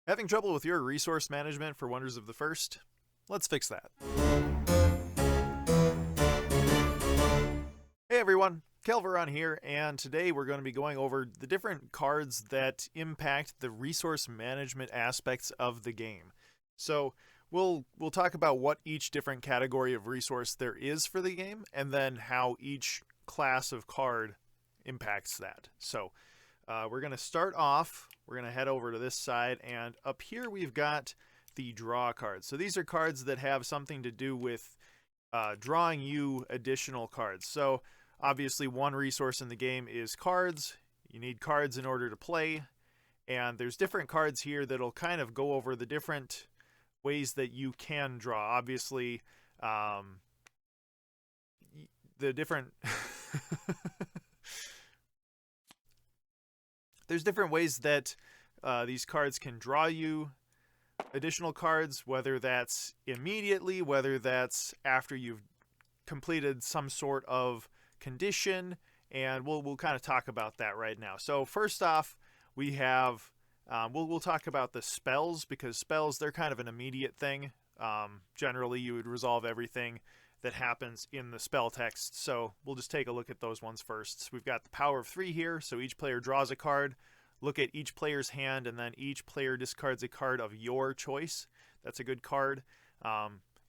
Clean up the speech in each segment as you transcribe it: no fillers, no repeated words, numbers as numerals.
Having trouble with your resource management for Wonders of the First? Let's fix that. Hey everyone, Kel'varon here, and today we're going to be going over the different cards that impact the resource management aspects of the game. So we'll talk about what each different category of resource there is for the game, and then how each class of card impacts that. So we're going to start off, we're going to head over to this side, and up here we've got the draw cards. So these are cards that have something to do with drawing you additional cards. So obviously one resource in the game is cards. You need cards in order to play, and there's different cards here that'll kind of go over the different ways that you can draw. Obviously, the different there's different ways that these cards can draw you additional cards, whether that's immediately, whether that's after you've completed some sort of condition, and we'll kind of talk about that right now. So first off, we have we'll talk about the spells, because spells, they're kind of an immediate thing. Generally you would resolve everything that happens in the spell text, so we'll just take a look at those ones first. So we've got the power of 3 here, so each player draws a card. Look at each player's hand, and then each player discards a card of your choice. That's a good card.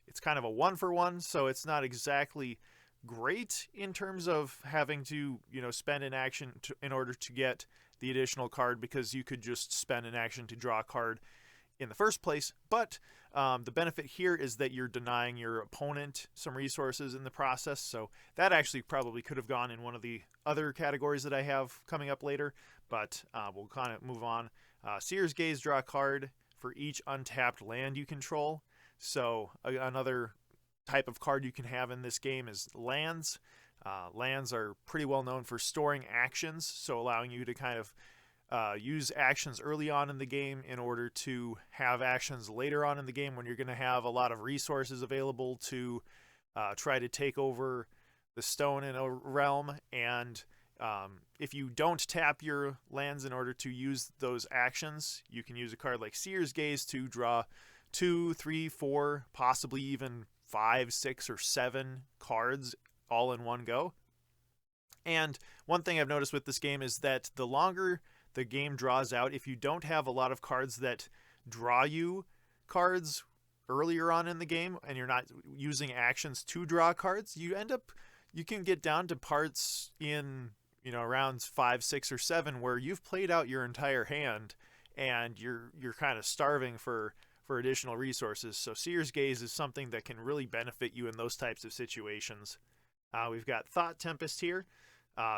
It's kind of a 1-for-1, so it's not exactly great in terms of having to, spend an action in order to get the additional card, because you could just spend an action to draw a card in the first place. But the benefit here is that you're denying your opponent some resources in the process, so that actually probably could have gone in one of the other categories that I have coming up later, but we'll kind of move on. Seer's Gaze, draw a card for each untapped land you control. So another type of card you can have in this game is lands. Lands are pretty well known for storing actions, so allowing you to kind of use actions early on in the game in order to have actions later on in the game when you're going to have a lot of resources available to try to take over the stone in a realm. And if you don't tap your lands in order to use those actions, you can use a card like Seer's Gaze to draw 2, 3, 4, possibly even 5, 6, or 7 cards all in one go. And one thing I've noticed with this game is that the longer the game draws out, if you don't have a lot of cards that draw you cards earlier on in the game, and you're not using actions to draw cards, you can get down to parts in rounds 5, 6, or 7 where you've played out your entire hand and you're kind of starving for additional resources. So Seer's Gaze is something that can really benefit you in those types of situations. We've got Thought Tempest here.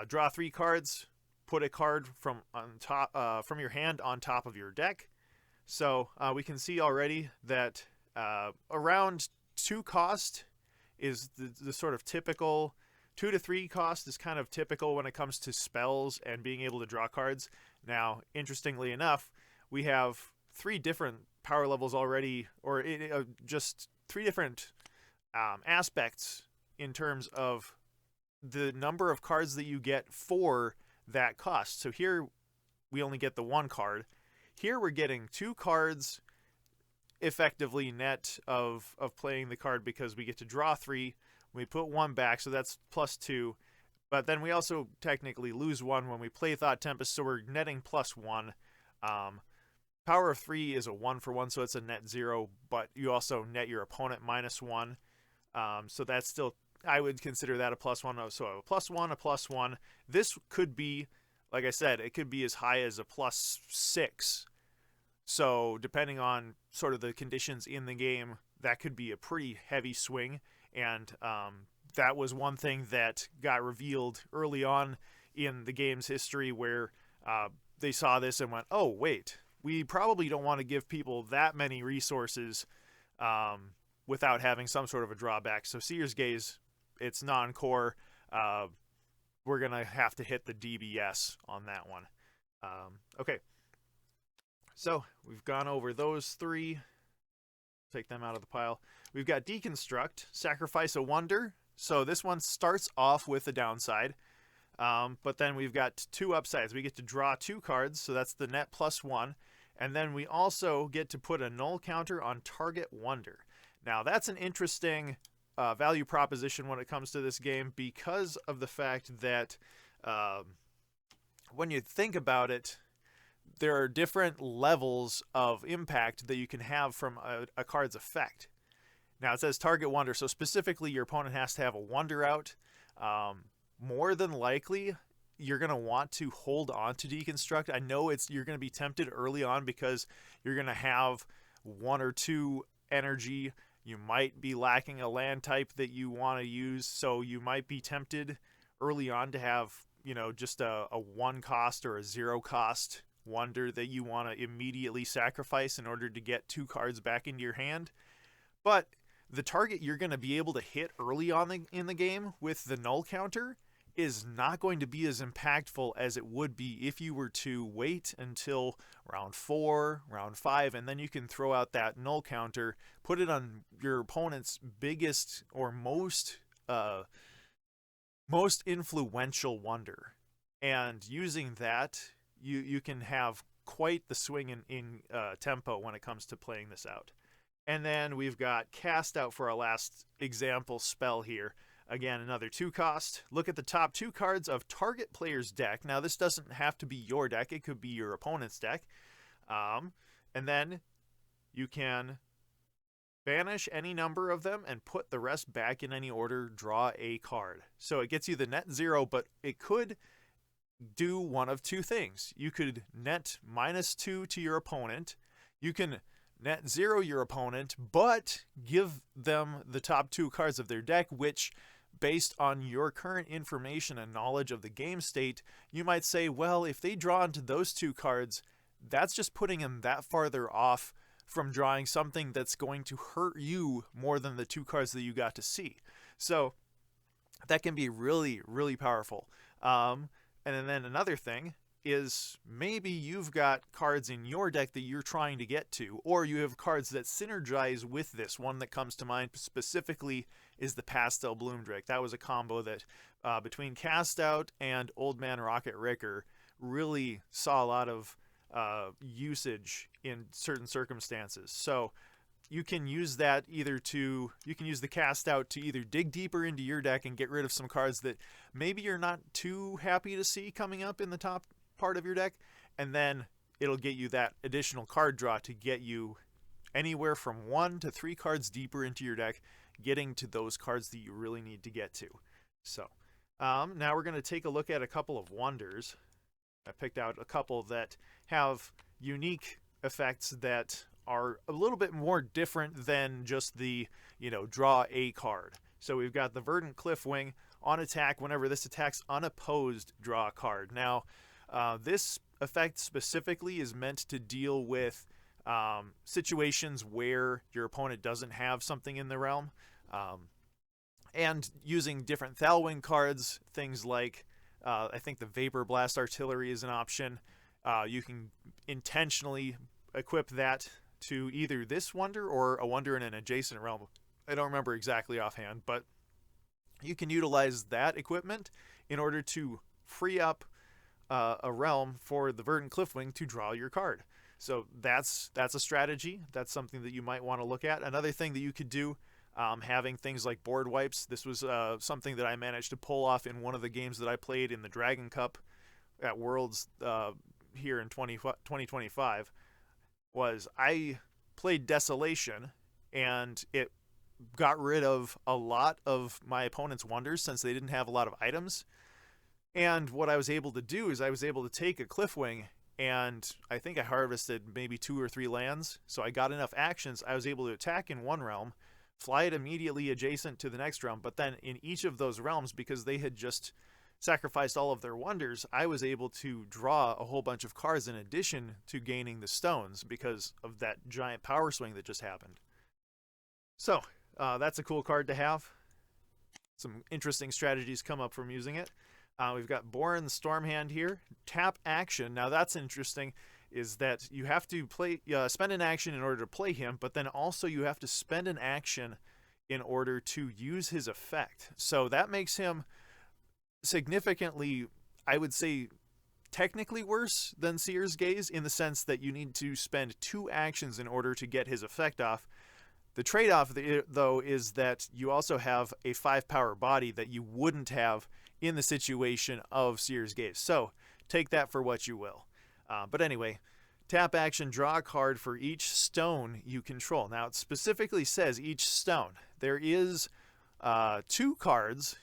Draw 3 cards. Put a card from your hand on top of your deck. So we can see already that around 2 cost is the sort of typical. 2 to 3 cost is kind of typical when it comes to spells and being able to draw cards. Now, interestingly enough, we have 3 different power levels already, or just 3 different aspects in terms of the number of cards that you get for that cost. So here we only get the 1 card. Here we're getting 2 cards effectively net of playing the card, because we get to draw 3. We put 1 back, so that's +2. But then we also technically lose 1 when we play Thought Tempest, so we're netting +1. Power of 3 is a 1-for-1, so it's a net 0, but you also net your opponent -1. So that's still, I would consider that a +1. So a +1, a +1. This could be, like I said, it could be as high as a +6. So depending on sort of the conditions in the game, that could be a pretty heavy swing. And that was one thing that got revealed early on in the game's history, where they saw this and went, oh, wait, we probably don't want to give people that many resources without having some sort of a drawback. So Seer's Gaze, it's non-core. We're going to have to hit the DBS on that one. Okay. So we've gone over those 3. Take them out of the pile. We've got Deconstruct, Sacrifice a Wonder. So this one starts off with a downside. But then we've got 2 upsides. We get to draw 2 cards, so that's the net +1. And then we also get to put a null counter on target wonder. Now that's an interesting value proposition when it comes to this game, because of the fact that when you think about it, there are different levels of impact that you can have from a card's effect. Now it says target wonder, so specifically your opponent has to have a wonder out. More than likely, you're going to want to hold on to deconstruct. I know you're going to be tempted early on because you're going to have 1 or 2 energy. You might be lacking a land type that you want to use, so you might be tempted early on to have, just a 1 cost or a 0 cost wonder that you want to immediately sacrifice in order to get 2 cards back into your hand. But the target you're going to be able to hit early on in the game with the null counter is not going to be as impactful as it would be if you were to wait until round 4, round 5, and then you can throw out that null counter, put it on your opponent's biggest or most influential wonder. And using that, you can have quite the swing in tempo when it comes to playing this out. And then we've got Cast Out for our last example spell here. Again, another 2 cost. Look at the top 2 cards of target player's deck. Now, this doesn't have to be your deck. It could be your opponent's deck. And then you can banish any number of them and put the rest back in any order. Draw a card. So it gets you the net 0, but it could do one of 2 things. You could net -2 to your opponent. You can net 0 your opponent, but give them the top 2 cards of their deck, which, based on your current information and knowledge of the game state, you might say, well, if they draw into those 2 cards, that's just putting them that farther off from drawing something that's going to hurt you more than the 2 cards that you got to see. So that can be really, really powerful. And then another thing is maybe you've got cards in your deck that you're trying to get to, or you have cards that synergize with this. One that comes to mind specifically is the Pastel Bloom Drake. That was a combo that between Cast Out and Old Man Rocket Ricker really saw a lot of usage in certain circumstances. So you can use that you can use the Cast Out to either dig deeper into your deck and get rid of some cards that maybe you're not too happy to see coming up in the top part of your deck, and then it'll get you that additional card draw to get you anywhere from 1 to 3 cards deeper into your deck, getting to those cards that you really need to get to. So now we're going to take a look at a couple of wonders. I picked out a couple that have unique effects that are a little bit more different than just the, draw a card. So we've got the Verdant Cliffwing. On attack, whenever this attacks unopposed, draw a card. Now, this effect specifically is meant to deal with situations where your opponent doesn't have something in the realm. And using different Thalwing cards, things like, I think the Vapor Blast Artillery is an option. You can intentionally equip that to either this wonder or a wonder in an adjacent realm. I don't remember exactly offhand, but you can utilize that equipment in order to free up a realm for the Verdant Cliffwing to draw your card. So that's a strategy. That's something that you might want to look at. Another thing that you could do, having things like board wipes. This was something that I managed to pull off in one of the games that I played in the Dragon Cup at Worlds here in 2025. Was I played Desolation, and it got rid of a lot of my opponent's wonders since they didn't have a lot of items. And what I was able to do is I was able to take a Cliffwing, and I think I harvested maybe 2 or 3 lands. So I got enough actions. I was able to attack in one realm, fly it immediately adjacent to the next realm. But then in each of those realms, because they had just sacrificed all of their wonders, I was able to draw a whole bunch of cards in addition to gaining the stones because of that giant power swing that just happened. So that's a cool card to have. Some interesting strategies come up from using it. We've got Borin Stormhand here. Tap action. Now that's interesting, is that you have to spend an action in order to play him, but then also you have to spend an action in order to use his effect. So that makes him significantly, I would say, technically worse than Seer's Gaze in the sense that you need to spend 2 actions in order to get his effect off. The trade-off, though, is that you also have a 5-power body that you wouldn't have in the situation of Seer's Gaze. So take that for what you will. But anyway, tap action, draw a card for each stone you control. Now, it specifically says each stone. There is 2 cards,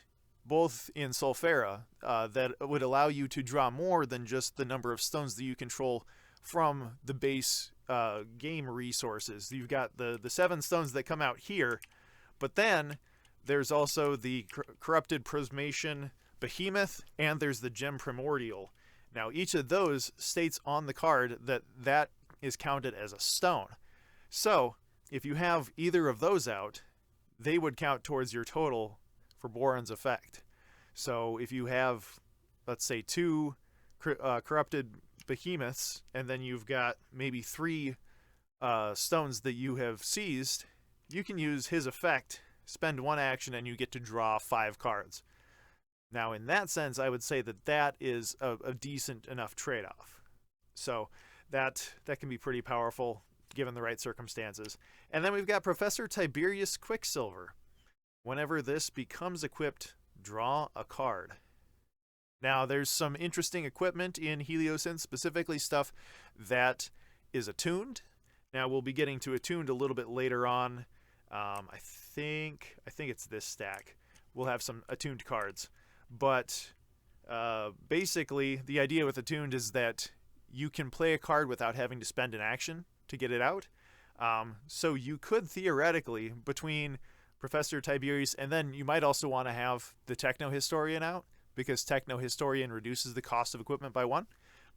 both in Sulfera, that would allow you to draw more than just the number of stones that you control from the base game resources. You've got the 7 stones that come out here, but then there's also the Corrupted Prismation Behemoth, and there's the Gem Primordial. Now, each of those states on the card that that is counted as a stone. So, if you have either of those out, they would count towards your total for Boron's effect. So, if you have, let's say, 2 Corrupted Behemoths, and then you've got maybe 3 stones that you have seized, you can use his effect, spend 1 action, and you get to draw 5 cards. Now, in that sense, I would say that that is a decent enough trade-off. So that can be pretty powerful given the right circumstances. And then we've got Professor Tiberius Quicksilver. Whenever this becomes equipped, draw a card. Now, there's some interesting equipment in Heliosynth, specifically stuff that is attuned. Now, we'll be getting to attuned a little bit later on. I think it's this stack. We'll have some attuned cards. But basically, the idea with attuned is that you can play a card without having to spend an action to get it out. So you could theoretically, between Professor Tiberius, and then you might also want to have the Techno Historian out, because Techno Historian reduces the cost of equipment by 1.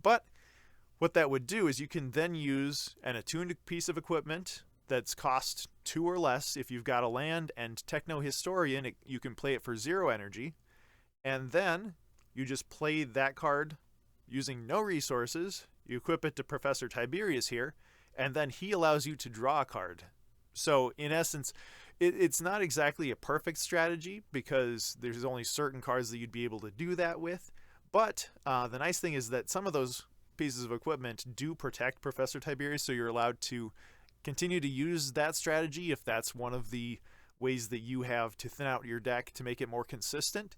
But what that would do is you can then use an attuned piece of equipment that's cost 2 or less if you've got a land, and Techno Historian, you can play it for 0 energy. And then you just play that card using no resources. You equip it to Professor Tiberius here, and then he allows you to draw a card. So in essence, it's not exactly a perfect strategy because there's only certain cards that you'd be able to do that with. But the nice thing is that some of those pieces of equipment do protect Professor Tiberius, so you're allowed to continue to use that strategy if that's one of the ways that you have to thin out your deck to make it more consistent.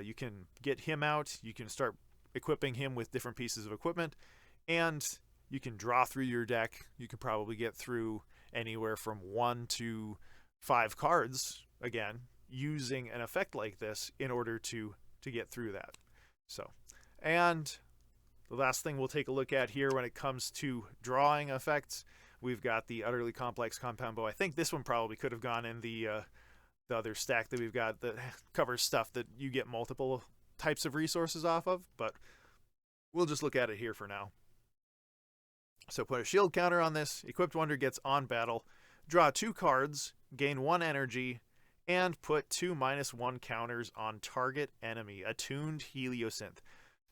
You can get him out, you can start equipping him with different pieces of equipment, and you can draw through your deck. You can probably get through anywhere from 1 to 5 cards, again, using an effect like this in order to get through that. So, and the last thing we'll take a look at here when it comes to drawing effects, we've got the Utterly Complex Compound Bow. I think this one probably could have gone in the other stack that we've got that covers stuff that you get multiple types of resources off of, but we'll just look at it here for now. So put a shield counter on this. Equipped Wonder gets on battle. Draw 2 cards, gain 1 energy, and put 2 -1 counters on target enemy. Attuned Heliosynth.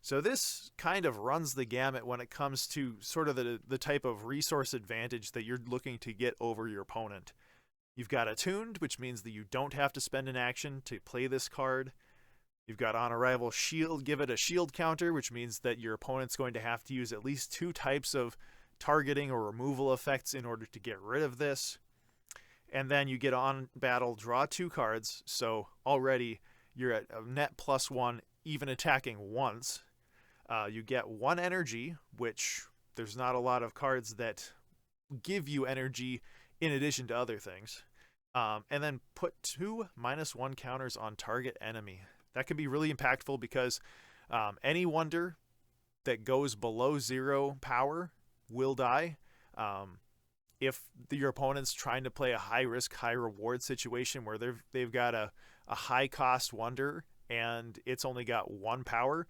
So this kind of runs the gamut when it comes to sort of the type of resource advantage that you're looking to get over your opponent. You've got attuned, which means that you don't have to spend an action to play this card. You've got on arrival shield, give it a shield counter, which means that your opponent's going to have to use at least 2 types of targeting or removal effects in order to get rid of this. And then you get on battle, draw 2 cards, so already you're at a net +1, even attacking once. You get 1 energy, which there's not a lot of cards that give you energy in addition to other things. And then put 2 -1 counters on target enemy. That can be really impactful because any wonder that goes below 0 power will die. If your opponent's trying to play a high-risk, high-reward situation where they've got a high-cost wonder and it's only got 1 power,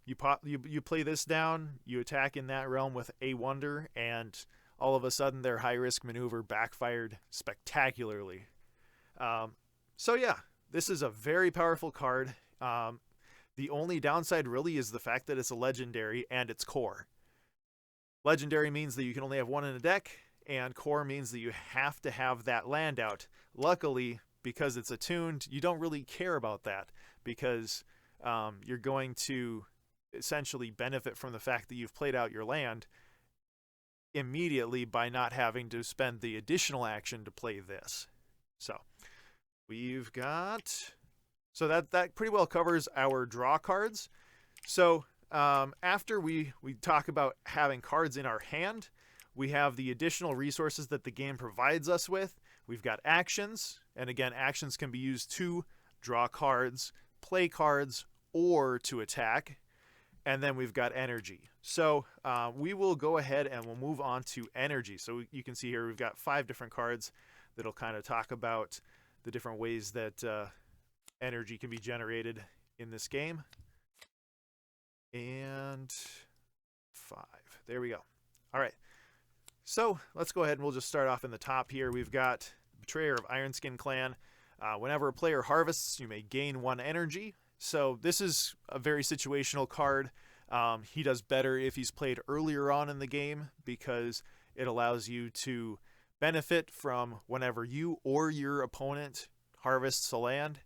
you play this down, you attack in that realm with a wonder, and all of a sudden their high-risk maneuver backfired spectacularly. So yeah, this is a very powerful card. The only downside really is the fact that it's a legendary and it's core. Legendary means that you can only have 1 in a deck, and core means that you have to have that land out. Luckily, because it's attuned, you don't really care about that because you're going to essentially benefit from the fact that you've played out your land immediately by not having to spend the additional action to play this. So we've got, so that pretty well covers our draw cards. So after we talk about having cards in our hand, we have the additional resources that the game provides us with. We've got actions, and again, actions can be used to draw cards, play cards, or to attack. And then we've got energy. So we will go ahead and we'll move on to energy. So you can see here we've got 5 different cards that'll kind of talk about the different ways that energy can be generated in this game. And 5. There we go. All right. So let's go ahead and we'll just start off in the top here. We've got Betrayer of Ironskin Clan. Whenever a player harvests, you may gain 1 energy. So this is a very situational card. He does better if he's played earlier on in the game because it allows you to benefit from whenever you or your opponent harvests a land.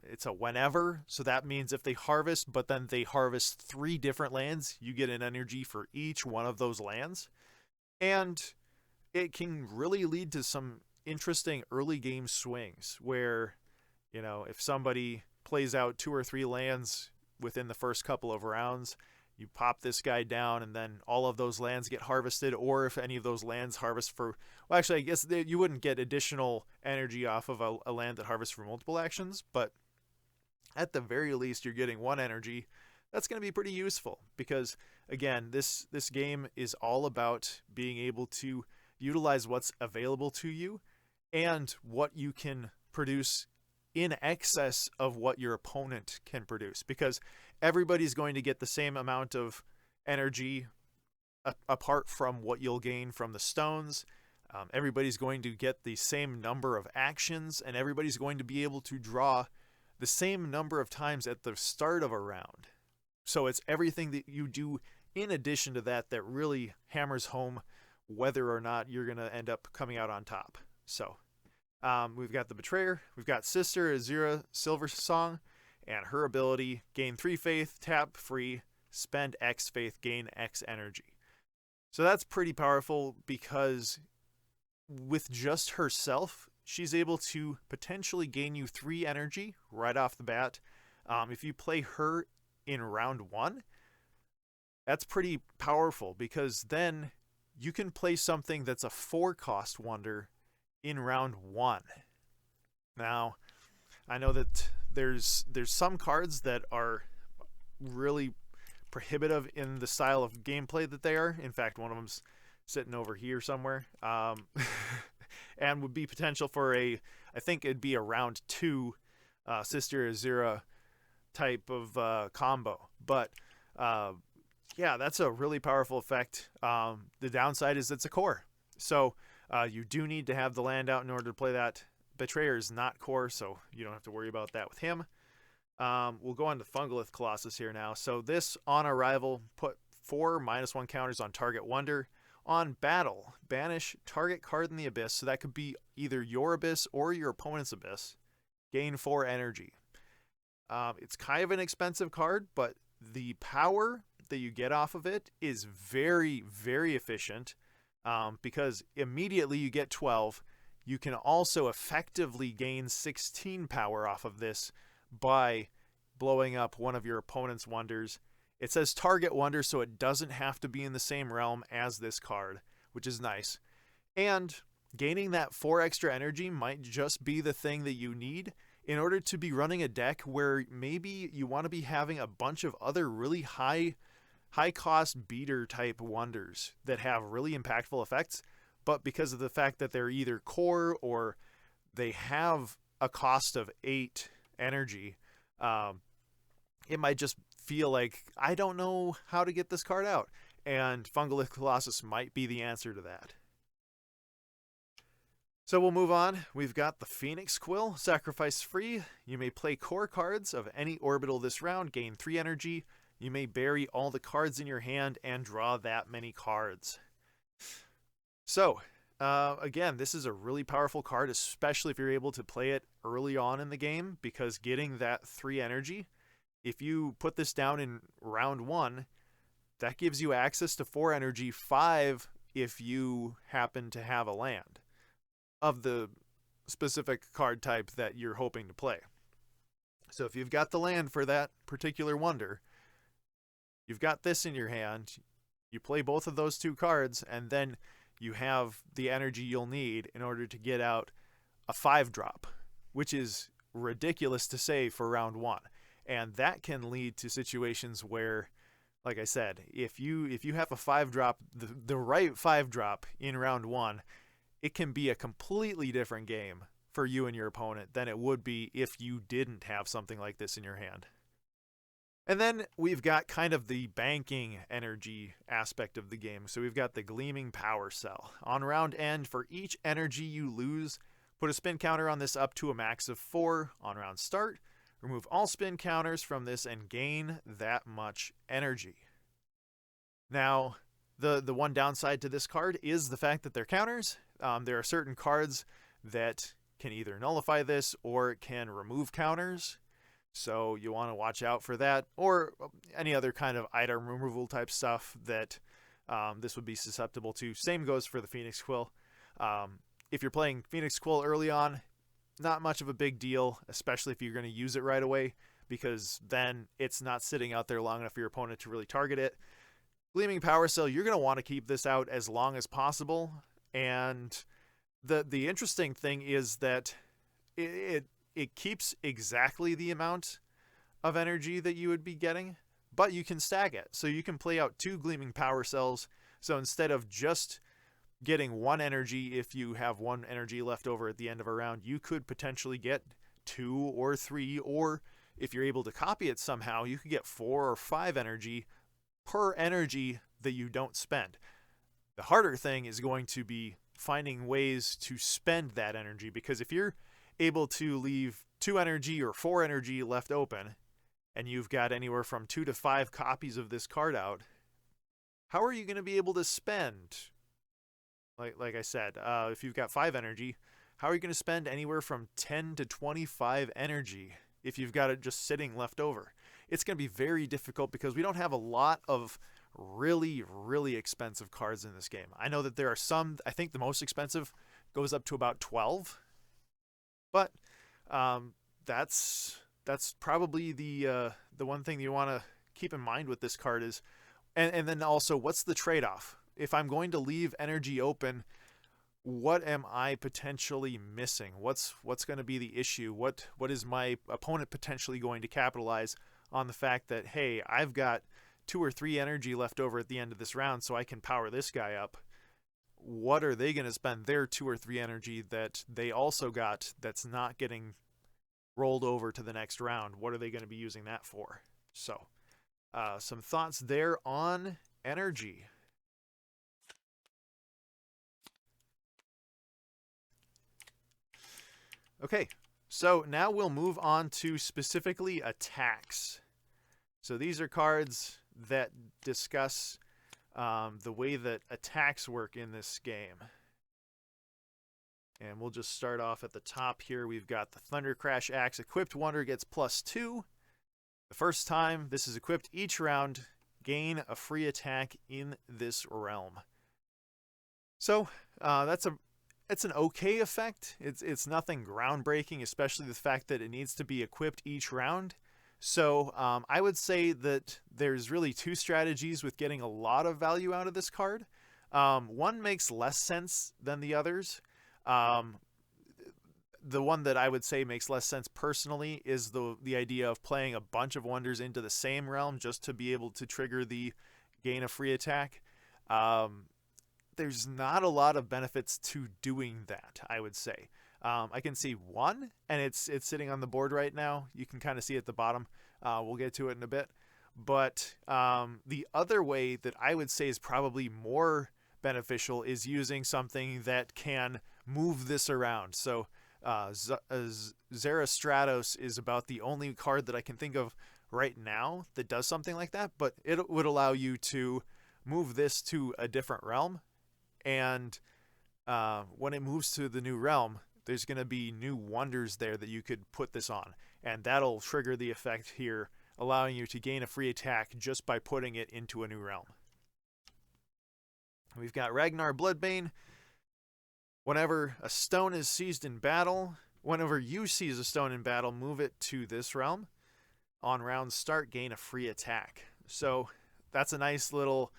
It's a whenever, so that means if they harvest, but then they harvest 3 different lands, you get an energy for each one of those lands. And it can really lead to some interesting early game swings where, you know, if somebody plays out 2 or 3 lands within the first couple of rounds, you pop this guy down and then all of those lands get harvested, or if any of those lands harvest for, well, actually I guess you wouldn't get additional energy off of a land that harvests for multiple actions, but at the very least you're getting 1 energy. That's going to be pretty useful because again, this game is all about being able to utilize what's available to you and what you can produce in excess of what your opponent can produce, because everybody's going to get the same amount of energy apart from what you'll gain from the stones. Everybody's going to get the same number of actions, and everybody's going to be able to draw the same number of times at the start of a round. So it's everything that you do in addition to that that really hammers home whether or not you're going to end up coming out on top. So we've got the Betrayer, we've got Sister Azura Silver Song, and her ability, gain 3 faith, tap free, spend X faith, gain X energy. So that's pretty powerful because with just herself, she's able to potentially gain you 3 energy right off the bat. If you play her in round 1, that's pretty powerful because then you can play something that's a 4-cost wonder in round 1. Now, I know that there's some cards that are really prohibitive in the style of gameplay that they are. In fact, one of them's sitting over here somewhere, and would be potential for I think it'd be a round 2 Sister Azura type of combo. But yeah, that's a really powerful effect. The downside is it's a core, so you do need to have the land out in order to play that. Betrayer is not core, so you don't have to worry about that with him. We'll go on to Fungalith Colossus here now. So this, on arrival, put 4 -1 counters on target wonder. On battle, banish target card in the abyss, so that could be either your abyss or your opponent's abyss. Gain 4 energy. It's kind of an expensive card, but the power that you get off of it is very, very efficient, because immediately you get 12. You can also effectively gain 16 power off of this by blowing up one of your opponent's wonders. It says target wonder, so it doesn't have to be in the same realm as this card, which is nice. And gaining that 4 extra energy might just be the thing that you need in order to be running a deck where maybe you want to be having a bunch of other really high cost beater type wonders that have really impactful effects, but because of the fact that they're either core or they have a cost of 8 energy, it might just feel like, I don't know how to get this card out. And Fungalith Colossus might be the answer to that. So we'll move on. We've got the Phoenix Quill, sacrifice free. You may play core cards of any orbital this round, gain 3 energy. You may bury all the cards in your hand and draw that many cards. So, again, this is a really powerful card, especially if you're able to play it early on in the game, because getting that 3 energy if you put this down in round 1, that gives you access to 4 energy, 5 if you happen to have a land of the specific card type that you're hoping to play. So if you've got the land for that particular wonder, you've got this in your hand, you play both of those 2 cards, and then you have the energy you'll need in order to get out a 5-drop, which is ridiculous to say for round 1. And that can lead to situations where, like I said, if you have a 5-drop, the right 5-drop in round 1, it can be a completely different game for you and your opponent than it would be if you didn't have something like this in your hand. And then we've got kind of the banking energy aspect of the game. So we've got the Gleaming Power Cell. On round end, for each energy you lose, put a spin counter on this up to a max of 4 on round start. Remove all spin counters from this and gain that much energy. Now, the one downside to this card is the fact that they're counters. There are certain cards that can either nullify this or it can remove counters. So you want to watch out for that, or any other kind of item removal type stuff that this would be susceptible to. Same goes for the Phoenix Quill. If you're playing Phoenix Quill early on, not much of a big deal, especially if you're going to use it right away, because then it's not sitting out there long enough for your opponent to really target it. Gleaming Power Cell, you're going to want to keep this out as long as possible. And the interesting thing is that it keeps exactly the amount of energy that you would be getting, but you can stack it. So you can play out 2 Gleaming Power Cells. So instead of just getting 1 energy, if you have 1 energy left over at the end of a round, you could potentially get 2 or 3, or if you're able to copy it somehow, you could get 4 or 5 energy per energy that you don't spend. The harder thing is going to be finding ways to spend that energy, because if you're able to leave 2 energy or 4 energy left open, and you've got anywhere from 2 to 5 copies of this card out, how are you going to be able to spend? Like I said, if you've got 5 energy, how are you going to spend anywhere from 10 to 25 energy if you've got it just sitting left over? It's going to be very difficult because we don't have a lot of really, really expensive cards in this game. I know that there are some. I think the most expensive goes up to about 12. But that's probably the one thing you want to keep in mind with this card is, and then also, what's the trade-off? If I'm going to leave energy open, what am I potentially missing? What's going to be the issue? What is my opponent potentially going to capitalize on the fact that, hey, I've got 2 or 3 energy left over at the end of this round, so I can power this guy up. What are they going to spend their 2 or 3 energy that they also got that's not getting rolled over to the next round? What are they going to be using that for? So, some thoughts there on energy. Okay, so now we'll move on to specifically attacks. So these are cards that discuss the way that attacks work in this game. And we'll just start off at the top here. We've got the Thunder Crash Axe. Equipped Wonder gets +2. The first time this is equipped each round, gain a free attack in this realm. So it's an okay effect. It's nothing groundbreaking, especially the fact that it needs to be equipped each round. So I would say that there's really 2 strategies with getting a lot of value out of this card. One makes less sense than the others. The one that I would say makes less sense personally is the idea of playing a bunch of wonders into the same realm just to be able to trigger the gain a free attack. There's not a lot of benefits to doing that, I would say. I can see one, and it's sitting on the board right now. You can kind of see at the bottom. We'll get to it in a bit. But the other way that I would say is probably more beneficial is using something that can move this around. So Zerastratos is about the only card that I can think of right now that does something like that, but it would allow you to move this to a different realm, and when it moves to the new realm, there's going to be new wonders there that you could put this on, and that'll trigger the effect here allowing you to gain a free attack just by putting it into a new realm. We've got Ragnar Bloodbane. Whenever a stone is seized in battle, whenever you seize a stone in battle, move it to this realm. On round start, gain a free attack. So that's a nice little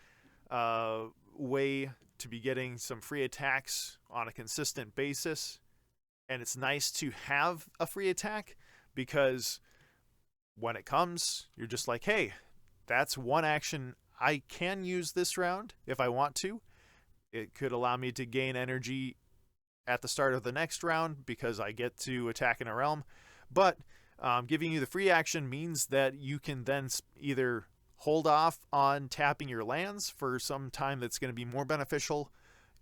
way to be getting some free attacks on a consistent basis. And it's nice to have a free attack because when it comes, you're just like, hey, that's one action I can use this round if I want to. It could allow me to gain energy at the start of the next round because I get to attack in a realm. But giving you the free action means that you can then either hold off on tapping your lands for some time that's going to be more beneficial,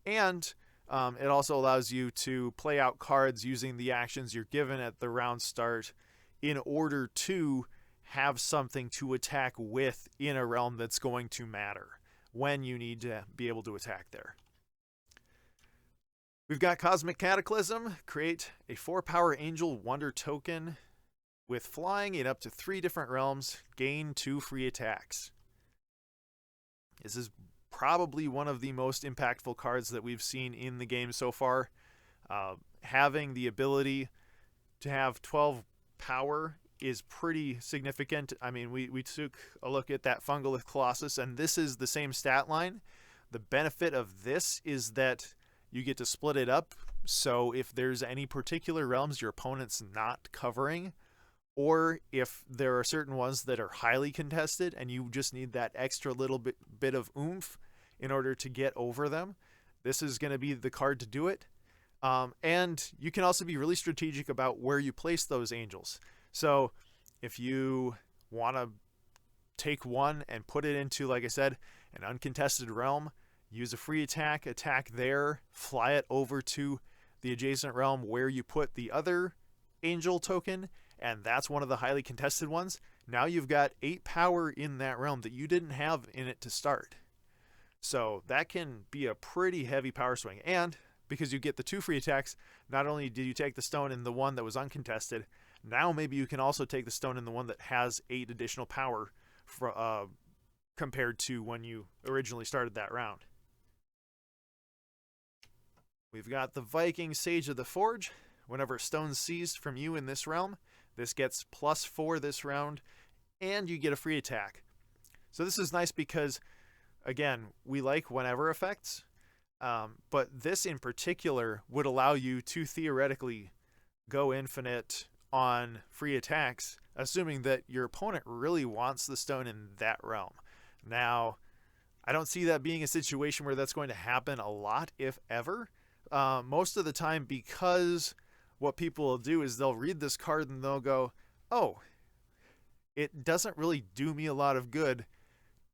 and it also allows you to play out cards using the actions you're given at the round start in order to have something to attack with in a realm that's going to matter when you need to be able to attack there. We've got Cosmic Cataclysm. Create a 4-power Angel Wonder token with flying in up to 3 different realms. Gain 2 free attacks. This is probably one of the most impactful cards that we've seen in the game so far. Having the ability to have 12 power is pretty significant. I mean, we took a look at that Fungolith Colossus, and this is the same stat line. The benefit of this is that you get to split it up, so if there's any particular realms your opponent's not covering, or if there are certain ones that are highly contested and you just need that extra little bit of oomph in order to get over them, this is going to be the card to do it. And you can also be really strategic about where you place those angels. So if you want to take one and put it into, like I said, an uncontested realm, use a free attack there, fly it over to the adjacent realm where you put the other angel token, and that's one of the highly contested ones. Now you've got 8 power in that realm that you didn't have in it to start. So that can be a pretty heavy power swing. And because you get the 2 free attacks, not only did you take the stone in the one that was uncontested, now maybe you can also take the stone in the one that has 8 additional power for, compared to when you originally started that round. We've got the Viking Sage of the Forge. Whenever a stone's seized from you in this realm, this gets +4 this round, and you get a free attack. So this is nice because, again, we like whenever effects, but this in particular would allow you to theoretically go infinite on free attacks, assuming that your opponent really wants the stone in that realm. Now, I don't see that being a situation where that's going to happen a lot, if ever. Most of the time, because what people will do is they'll read this card and they'll go, oh, it doesn't really do me a lot of good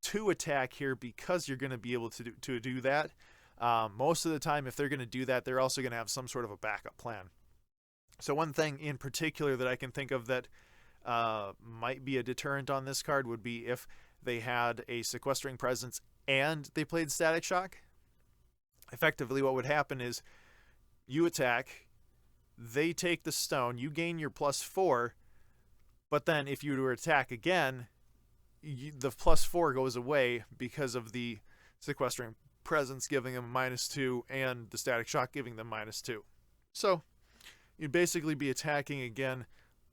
to attack here because you're going to be able to do that. Most of the time, if they're going to do that, they're also going to have some sort of a backup plan. So one thing in particular that I can think of that might be a deterrent on this card would be if they had a sequestering presence and they played Static Shock. Effectively, what would happen is you attack, they take the stone, you gain your +4, but then if you were to attack again, the +4 goes away because of the sequestering presence giving them -2 and the Static Shock giving them -2. So you'd basically be attacking again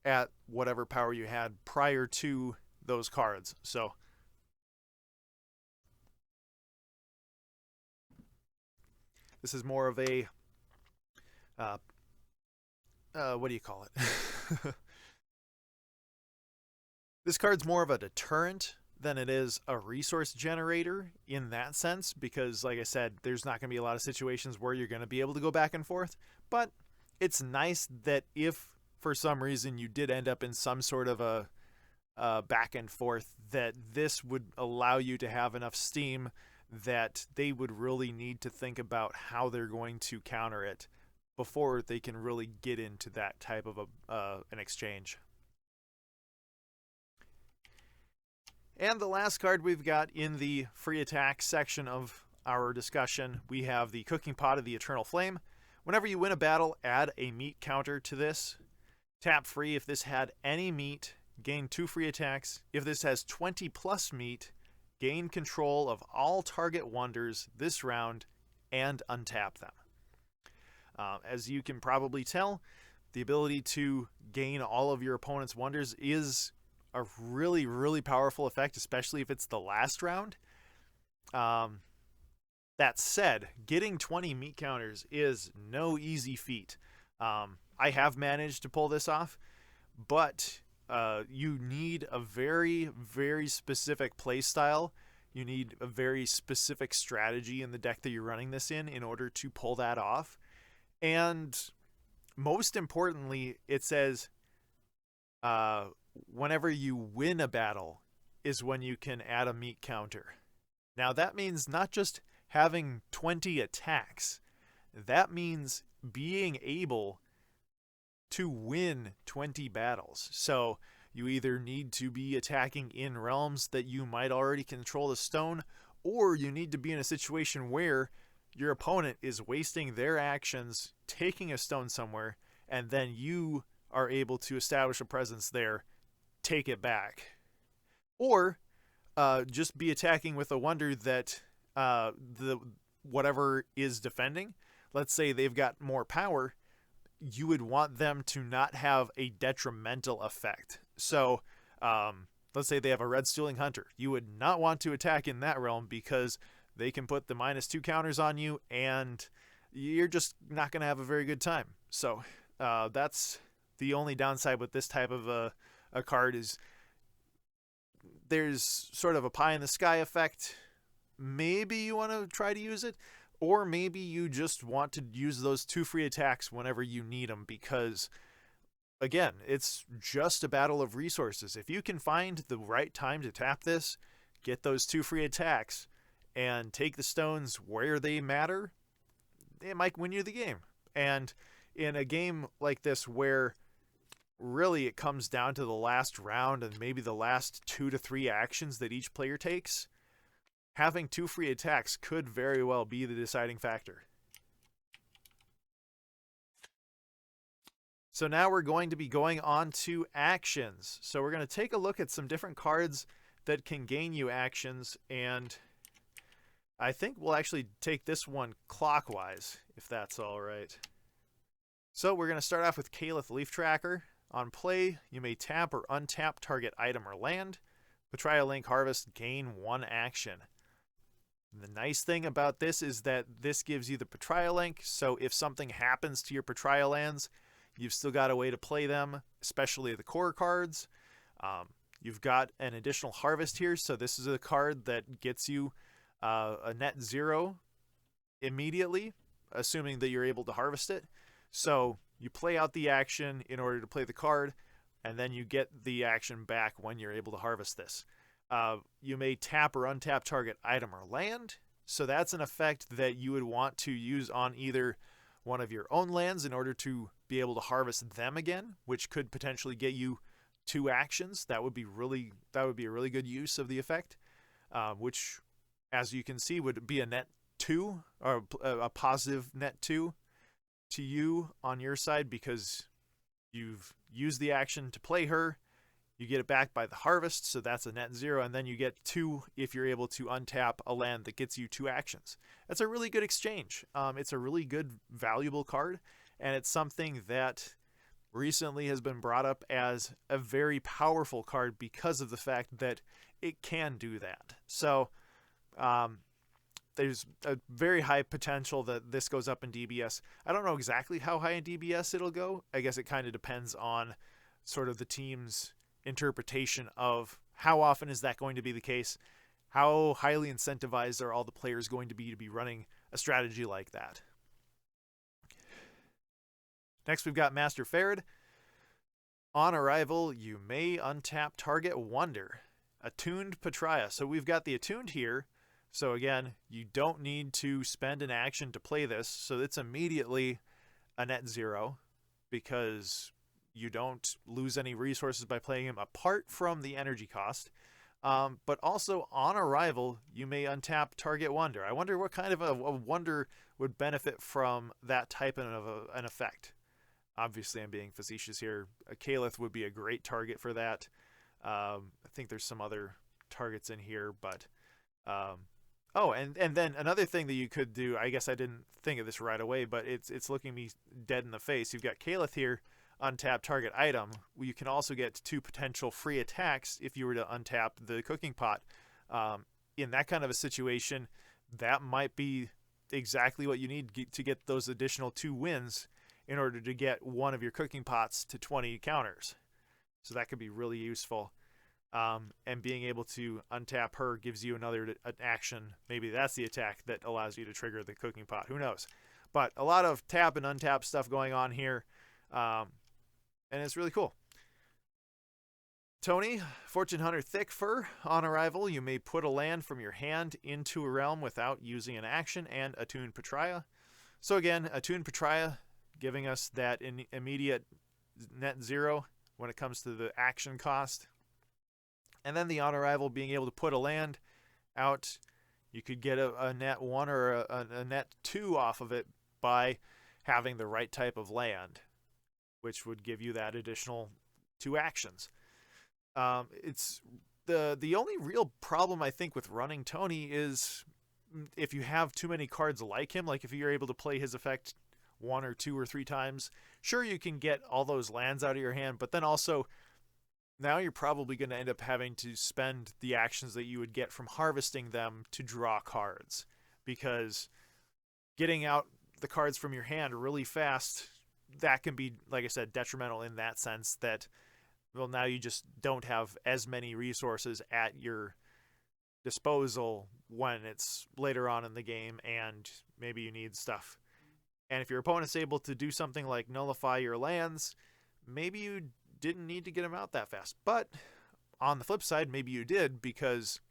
at whatever power you had prior to those cards. So this is more of a, what do you call it? This card's more of a deterrent than it is a resource generator in that sense, because like I said, there's not going to be a lot of situations where you're going to be able to go back and forth, but it's nice that if for some reason you did end up in some sort of a back and forth, that this would allow you to have enough steam that they would really need to think about how they're going to counter it before they can really get into that type of an exchange. And the last card we've got in the free attack section of our discussion, we have the Cooking Pot of the Eternal Flame. Whenever you win a battle, add a meat counter to this. Tap free. If this had any meat, gain 2 free attacks. If this has 20 plus meat, gain control of all target wonders this round and untap them. As you can probably tell, the ability to gain all of your opponent's wonders is a really, really powerful effect, especially if it's the last round. That said, getting 20 meat counters is no easy feat. I have managed to pull this off, but you need a very, very specific play style. You need a very specific strategy in the deck that you're running this in order to pull that off. And most importantly, it says whenever you win a battle is when you can add a meat counter. Now that means not just having 20 attacks, that means being able to win 20 battles. So you either need to be attacking in realms that you might already control the stone, or you need to be in a situation where your opponent is wasting their actions taking a stone somewhere, and then you are able to establish a presence there, take it back. Or just be attacking with a wonder that the whatever is defending, let's say they've got more power, you would want them to not have a detrimental effect. So let's say they have a red stealing hunter. You would not want to attack in that realm because they can put the -2 counters on you and you're just not going to have a very good time. So that's the only downside with this type of a card, is there's sort of a pie in the sky effect. Maybe you want to try to use it, or maybe you just want to use those 2 free attacks whenever you need them, because again, it's just a battle of resources. If you can find the right time to tap this, get those 2 free attacks, and take the stones where they matter, it might win you the game. And in a game like this where really it comes down to the last round and maybe the last 2 to 3 actions that each player takes, having 2 free attacks could very well be the deciding factor. So now we're going to be going on to actions. So we're going to take a look at some different cards that can gain you actions, and I think we'll actually take this one clockwise, if that's all right. So we're going to start off with Kel'varon Leaf Tracker. On play, you may tap or untap target item or land. Betrayal Link Harvest, gain 1 action. The nice thing about this is that this gives you the Betrayal Link, so if something happens to your Betrayal lands, you've still got a way to play them, especially the core cards. You've got an additional Harvest here, so this is a card that gets you a net 0 immediately, assuming that you're able to harvest it. So you play out the action in order to play the card, and then you get the action back when you're able to harvest this. You may tap or untap target item or land. So that's an effect that you would want to use on either one of your own lands in order to be able to harvest them again, which could potentially get you 2 actions. That would be a really good use of the effect, which, as you can see, would be a net 2, or a positive net 2 to you on your side, because you've used the action to play her. You get it back by the harvest, so that's a net 0, and then you get 2 if you're able to untap a land that gets you 2 actions. That's a really good exchange. It's a really good, valuable card, and it's something that recently has been brought up as a very powerful card because of the fact that it can do that. So there's a very high potential that this goes up in DBS. I don't know exactly how high in DBS it'll go. I guess it kind of depends on sort of the team's interpretation of how often is that going to be the case. How highly incentivized are all the players going to be running a strategy like that? Next, we've got Master Farad. On arrival, you may untap target wonder. Attuned Patria. So we've got the attuned here. So again, you don't need to spend an action to play this. So it's immediately a net 0 because you don't lose any resources by playing him apart from the energy cost. But also on arrival, you may untap target wonder. I wonder what kind of a wonder would benefit from that type of an effect. Obviously, I'm being facetious here. A Kel'varon would be a great target for that. I think there's some other targets in here, but oh, and then another thing that you could do, I guess I didn't think of this right away, but it's looking me dead in the face. You've got Caliph here, untap target item. You can also get 2 potential free attacks if you were to untap the cooking pot. In that kind of a situation, that might be exactly what you need to get those additional 2 wins in order to get one of your cooking pots to 20 counters. So that could be really useful. And being able to untap her gives you another action. Maybe that's the attack that allows you to trigger the cooking pot. Who knows? But a lot of tap and untap stuff going on here. And it's really cool. Tony, Fortune Hunter Thick Fur. On arrival, you may put a land from your hand into a realm without using an action, and Attune Patria. So again, Attune Patria giving us that immediate net 0 when it comes to the action cost. And then the on arrival being able to put a land out. You could get a net 1 or a net 2 off of it by having the right type of land, which would give you that additional 2 actions. It's the only real problem I think with running Tony is if you have too many cards like him, like if you're able to play his effect 1 or 2 or 3 times, sure you can get all those lands out of your hand, but then also now you're probably going to end up having to spend the actions that you would get from harvesting them to draw cards, because getting out the cards from your hand really fast, that can be, like I said, detrimental in that sense that, well, now you just don't have as many resources at your disposal when it's later on in the game and maybe you need stuff. And if your opponent's able to do something like nullify your lands, maybe you didn't need to get them out that fast. But on the flip side, maybe you did, because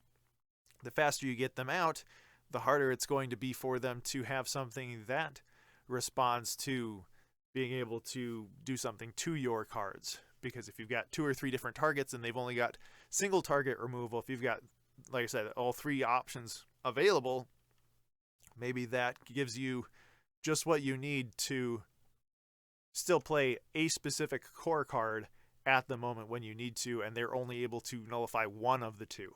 the faster you get them out, the harder it's going to be for them to have something that responds to being able to do something to your cards. Because if you've got 2 or 3 different targets and they've only got single target removal, if you've got, like I said, all 3 options available, maybe that gives you just what you need to still play a specific core card at the moment when you need to, and they're only able to nullify one of the 2.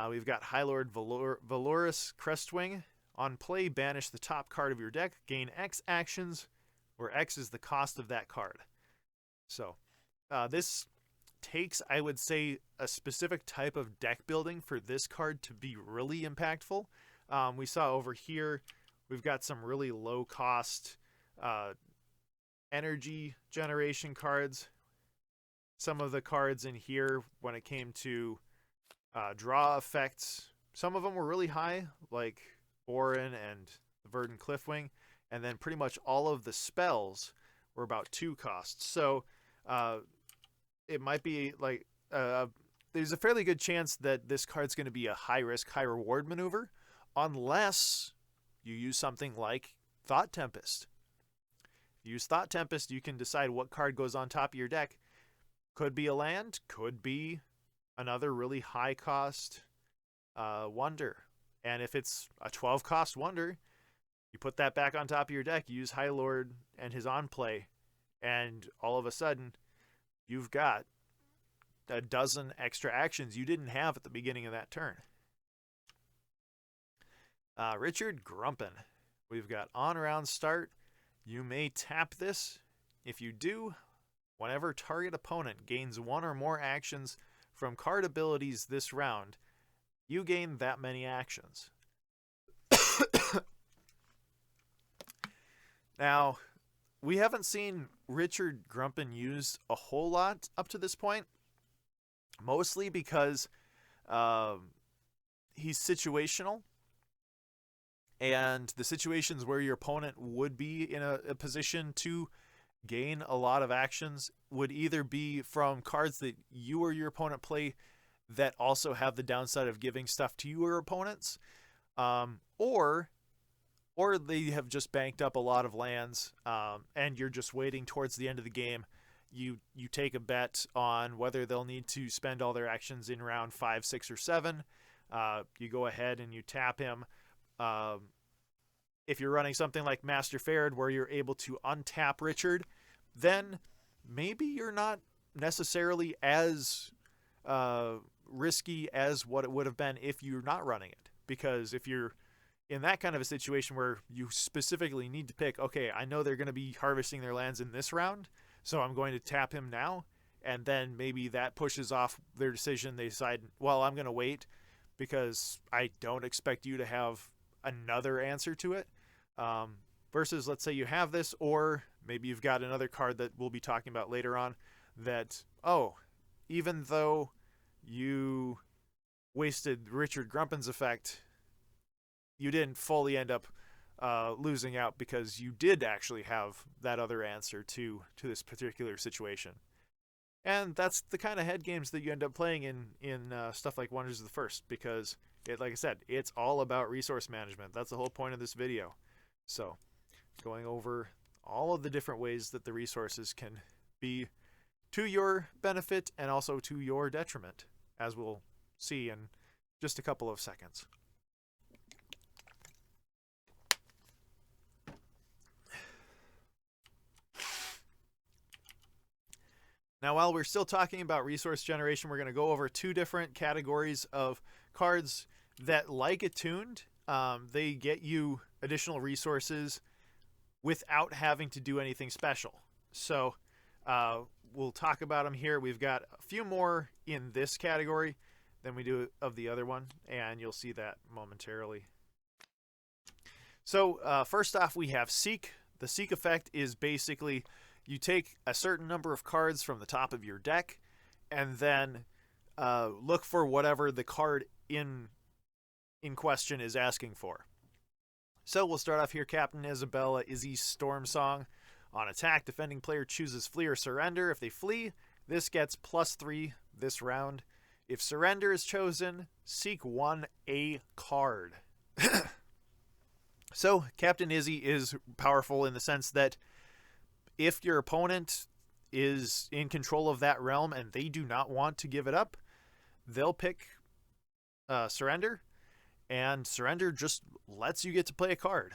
We've got High Lord Valorous Crestwing. On play, banish the top card of your deck, gain X actions, where X is the cost of that card. So this takes, I would say, a specific type of deck building for this card to be really impactful. We saw over here, we've got some really low cost energy generation cards. Some of the cards in here, when it came to draw effects, some of them were really high, like Orin and the Verdant Cliffwing, and then pretty much all of the spells were about 2 costs. So it might be like there's a fairly good chance that this card's going to be a high risk, high reward maneuver, unless you use something like Thought Tempest. If you use Thought Tempest, you can decide what card goes on top of your deck. Could be a land, could be another really high cost wonder. And if it's a 12 cost wonder, you put that back on top of your deck, you use High Lord and his on play, and all of a sudden you've got a dozen extra actions you didn't have at the beginning of that turn. Richard Grumpin. We've got on round start. You may tap this. If you do, whenever target opponent gains 1 or more actions from card abilities this round, you gain that many actions. Now, we haven't seen Richard Grumpin used a whole lot up to this point, mostly because he's situational. And the situations where your opponent would be in a position to gain a lot of actions would either be from cards that you or your opponent play that also have the downside of giving stuff to your opponents, or they have just banked up a lot of lands, and you're just waiting towards the end of the game. You take a bet on whether they'll need to spend all their actions in round 5, 6, or 7. You go ahead and you tap him. If you're running something like Master Farad where you're able to untap Richard, then maybe you're not necessarily as risky as what it would have been if you're not running it. Because if you're in that kind of a situation where you specifically need to pick, okay, I know they're going to be harvesting their lands in this round, so I'm going to tap him now, and then maybe that pushes off their decision. They decide, well, I'm going to wait because I don't expect you to have another answer to it. Versus, let's say you have this, or maybe you've got another card that we'll be talking about later on that, oh, even though you wasted Richard Grumpin's effect, you didn't fully end up losing out because you did actually have that other answer to this particular situation. And that's the kind of head games that you end up playing in stuff like Wonders of the First, because, like I said, it's all about resource management. That's the whole point of this video. So, going over all of the different ways that the resources can be to your benefit and also to your detriment, as we'll see in just a couple of seconds. Now, while we're still talking about resource generation, we're going to go over two different categories of cards that, like Attuned, they get you additional resources without having to do anything special. So we'll talk about them here. We've got a few more in this category than we do of the other one, and you'll see that momentarily. So first off, we have Seek. The Seek effect is basically you take a certain number of cards from the top of your deck and then look for whatever the card in question is asking for. So we'll start off here. Captain Isabella Izzy's Storm Song. On attack, defending player chooses flee or surrender. If they flee, this gets +3 this round. If surrender is chosen, Seek 1 card. So Captain Izzy is powerful in the sense that if your opponent is in control of that realm and they do not want to give it up, they'll pick surrender, and surrender just lets you get to play a card.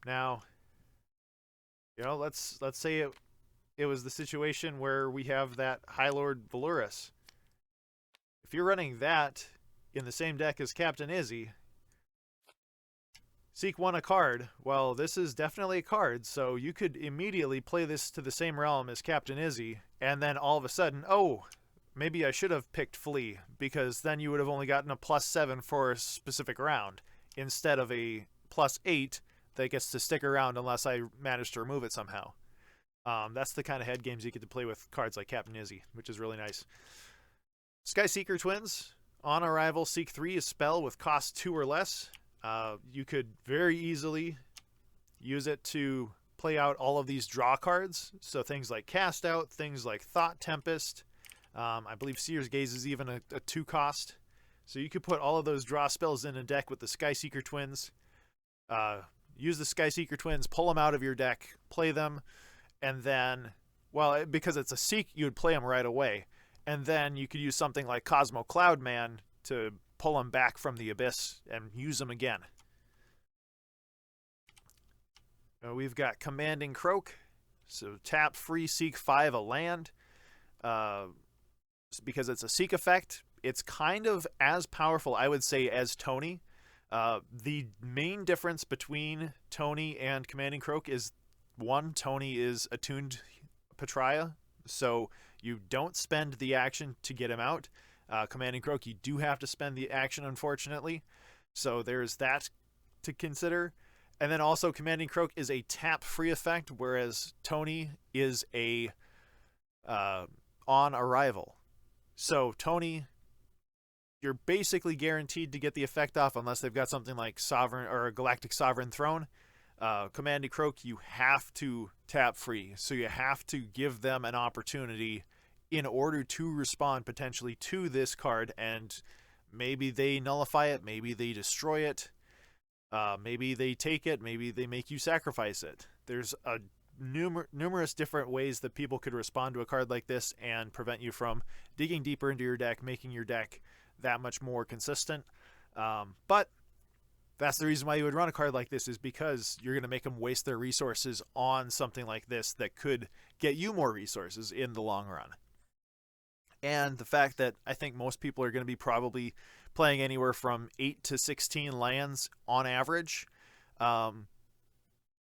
Now, you know, let's say it was the situation where we have that High Lord Valoris. If you're running that in the same deck as Captain Izzy, Seek 1 card. Well, this is definitely a card, so you could immediately play this to the same realm as Captain Izzy, and then all of a sudden, oh, maybe I should have picked Flee, because then you would have only gotten a +7 for a specific round, instead of a +8 that gets to stick around unless I manage to remove it somehow. That's the kind of head games you get to play with cards like Captain Izzy, which is really nice. Sky Seeker Twins. On arrival, Seek 3 a spell with cost 2 or less. You could very easily use it to play out all of these draw cards. So things like Cast Out, things like Thought Tempest. I believe Seer's Gaze is even a 2 cost. So you could put all of those draw spells in a deck with the Sky Seeker Twins. Use the Sky Seeker Twins, pull them out of your deck, play them, and then, well, because it's a Seek, you would play them right away. And then you could use something like Cosmo Cloudman to pull them back from the Abyss and use them again. We've got Commanding Croak. So tap free, Seek 5 a land. Because it's a Seek effect, it's kind of as powerful, I would say, as Tony. The main difference between Tony and Commanding Croak is, one, Tony is attuned Patria, so you don't spend the action to get him out. Commanding Croak, you do have to spend the action, unfortunately. So there's that to consider. And then also, Commanding Croak is a tap-free effect, whereas Tony is a on arrival. So Tony, you're basically guaranteed to get the effect off unless they've got something like Sovereign or a Galactic Sovereign Throne. Commanding Croak, you have to tap free. So you have to give them an opportunity in order to respond potentially to this card, and maybe they nullify it, maybe they destroy it, maybe they take it, maybe they make you sacrifice it. There's a numerous different ways that people could respond to a card like this and prevent you from digging deeper into your deck, making your deck that much more consistent. But that's the reason why you would run a card like this, is because you're going to make them waste their resources on something like this that could get you more resources in the long run. And the fact that I think most people are going to be probably playing anywhere from 8 to 16 lands on average. Um,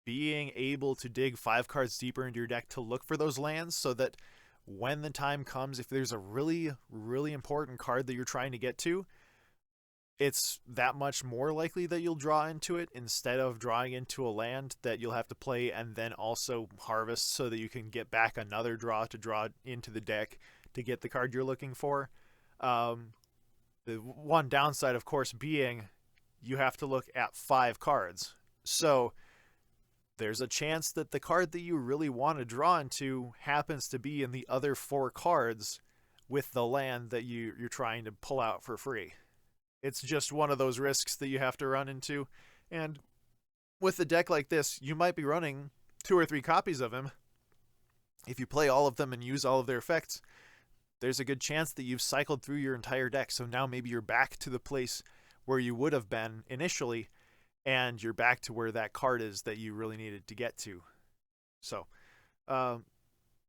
Being able to dig 5 cards deeper into your deck to look for those lands so that when the time comes, if there's a really, really important card that you're trying to get to, it's that much more likely that you'll draw into it instead of drawing into a land that you'll have to play and then also harvest so that you can get back another draw to draw into the deck to get the card you're looking for. The one downside, of course, being you have to look at 5 cards. So there's a chance that the card that you really want to draw into happens to be in the other 4 cards with the land that you're trying to pull out for free. It's just one of those risks that you have to run into. And with a deck like this, you might be running 2 or 3 copies of him. If you play all of them and use all of their effects, there's a good chance that you've cycled through your entire deck. So now maybe you're back to the place where you would have been initially, and you're back to where that card is that you really needed to get to. So,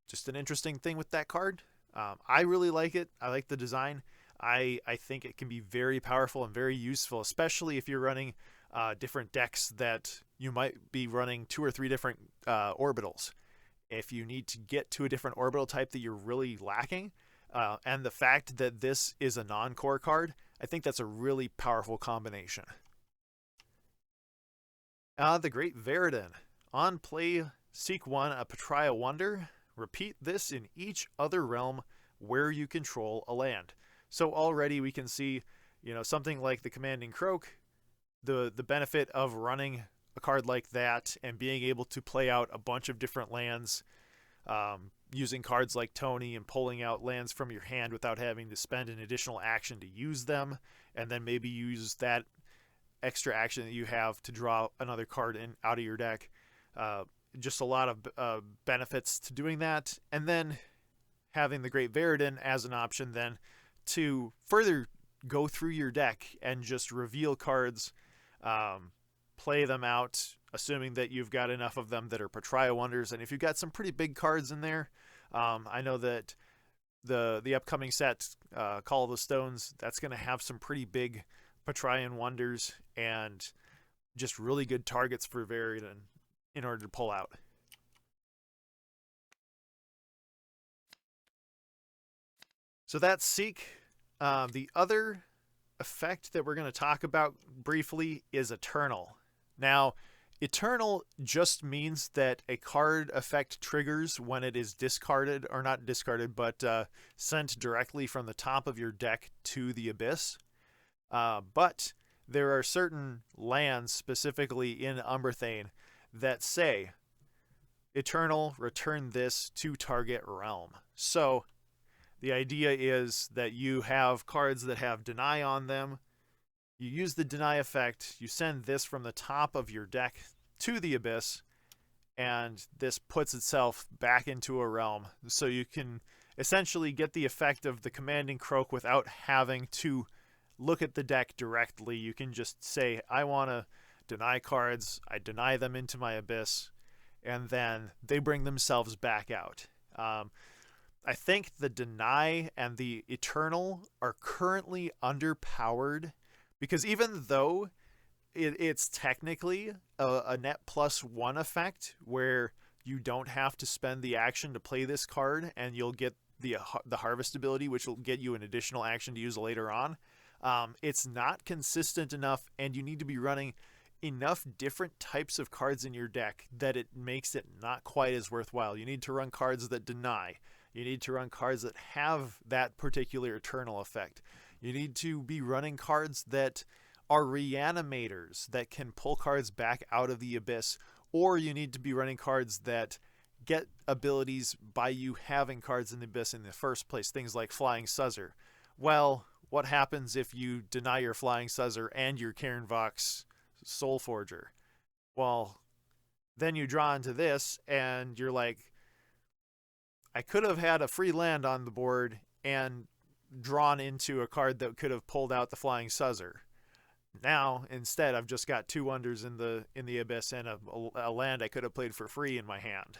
just an interesting thing with that card. I really like it. I like the design. I think it can be very powerful and very useful, especially if you're running different decks that you might be running 2 or 3 different orbitals. If you need to get to a different orbital type that you're really lacking, and the fact that this is a non-core card, I think that's a really powerful combination. The Great Veridin. On play, seek 1, a Patria Wonder. Repeat this in each other realm where you control a land. So already we can see, something like the Commanding Croak, the benefit of running a card like that and being able to play out a bunch of different lands, using cards like Tony and pulling out lands from your hand without having to spend an additional action to use them, and then maybe use that extra action that you have to draw another card out of your deck. Just a lot of benefits to doing that, and then having the Great Veridin as an option then to further go through your deck and just reveal cards, play them out, assuming that you've got enough of them that are Patria Wonders. And if you've got some pretty big cards in there, I know that the upcoming set, Call of the Stones, that's going to have some pretty big Patrian Wonders and just really good targets for Veridin in order to pull out. So that's Seek. The other effect that we're going to talk about briefly is Eternal. Now, Eternal just means that a card effect triggers when it is discarded, or not discarded, but sent directly from the top of your deck to the Abyss. But there are certain lands, specifically in Umberthane, that say, Eternal, return this to target realm. So the idea is that you have cards that have Deny on them. You use the Deny effect, you send this from the top of your deck to the Abyss, and this puts itself back into a realm. So you can essentially get the effect of the Commanding Croak without having to look at the deck directly. You can just say, I want to deny cards, I deny them into my Abyss, and then they bring themselves back out. I think the Deny and the Eternal are currently underpowered, because even though it's technically a net +1 effect where you don't have to spend the action to play this card, and you'll get the harvest ability, which will get you an additional action to use later on, it's not consistent enough, and you need to be running enough different types of cards in your deck that it makes it not quite as worthwhile. You need to run cards that deny. You need to run cards that have that particular Eternal effect. You need to be running cards that are reanimators that can pull cards back out of the Abyss, or you need to be running cards that get abilities by you having cards in the Abyss in the first place, things like Flying Suzzer. Well, what happens if you deny your Flying Suzzer and your Karen Vox Soul Forger? Well, then you draw into this, and you're like, I could have had a free land on the board and drawn into a card that could have pulled out the Flying Suzzer. Now, instead, I've just got 2 wonders in the Abyss and a land I could have played for free in my hand.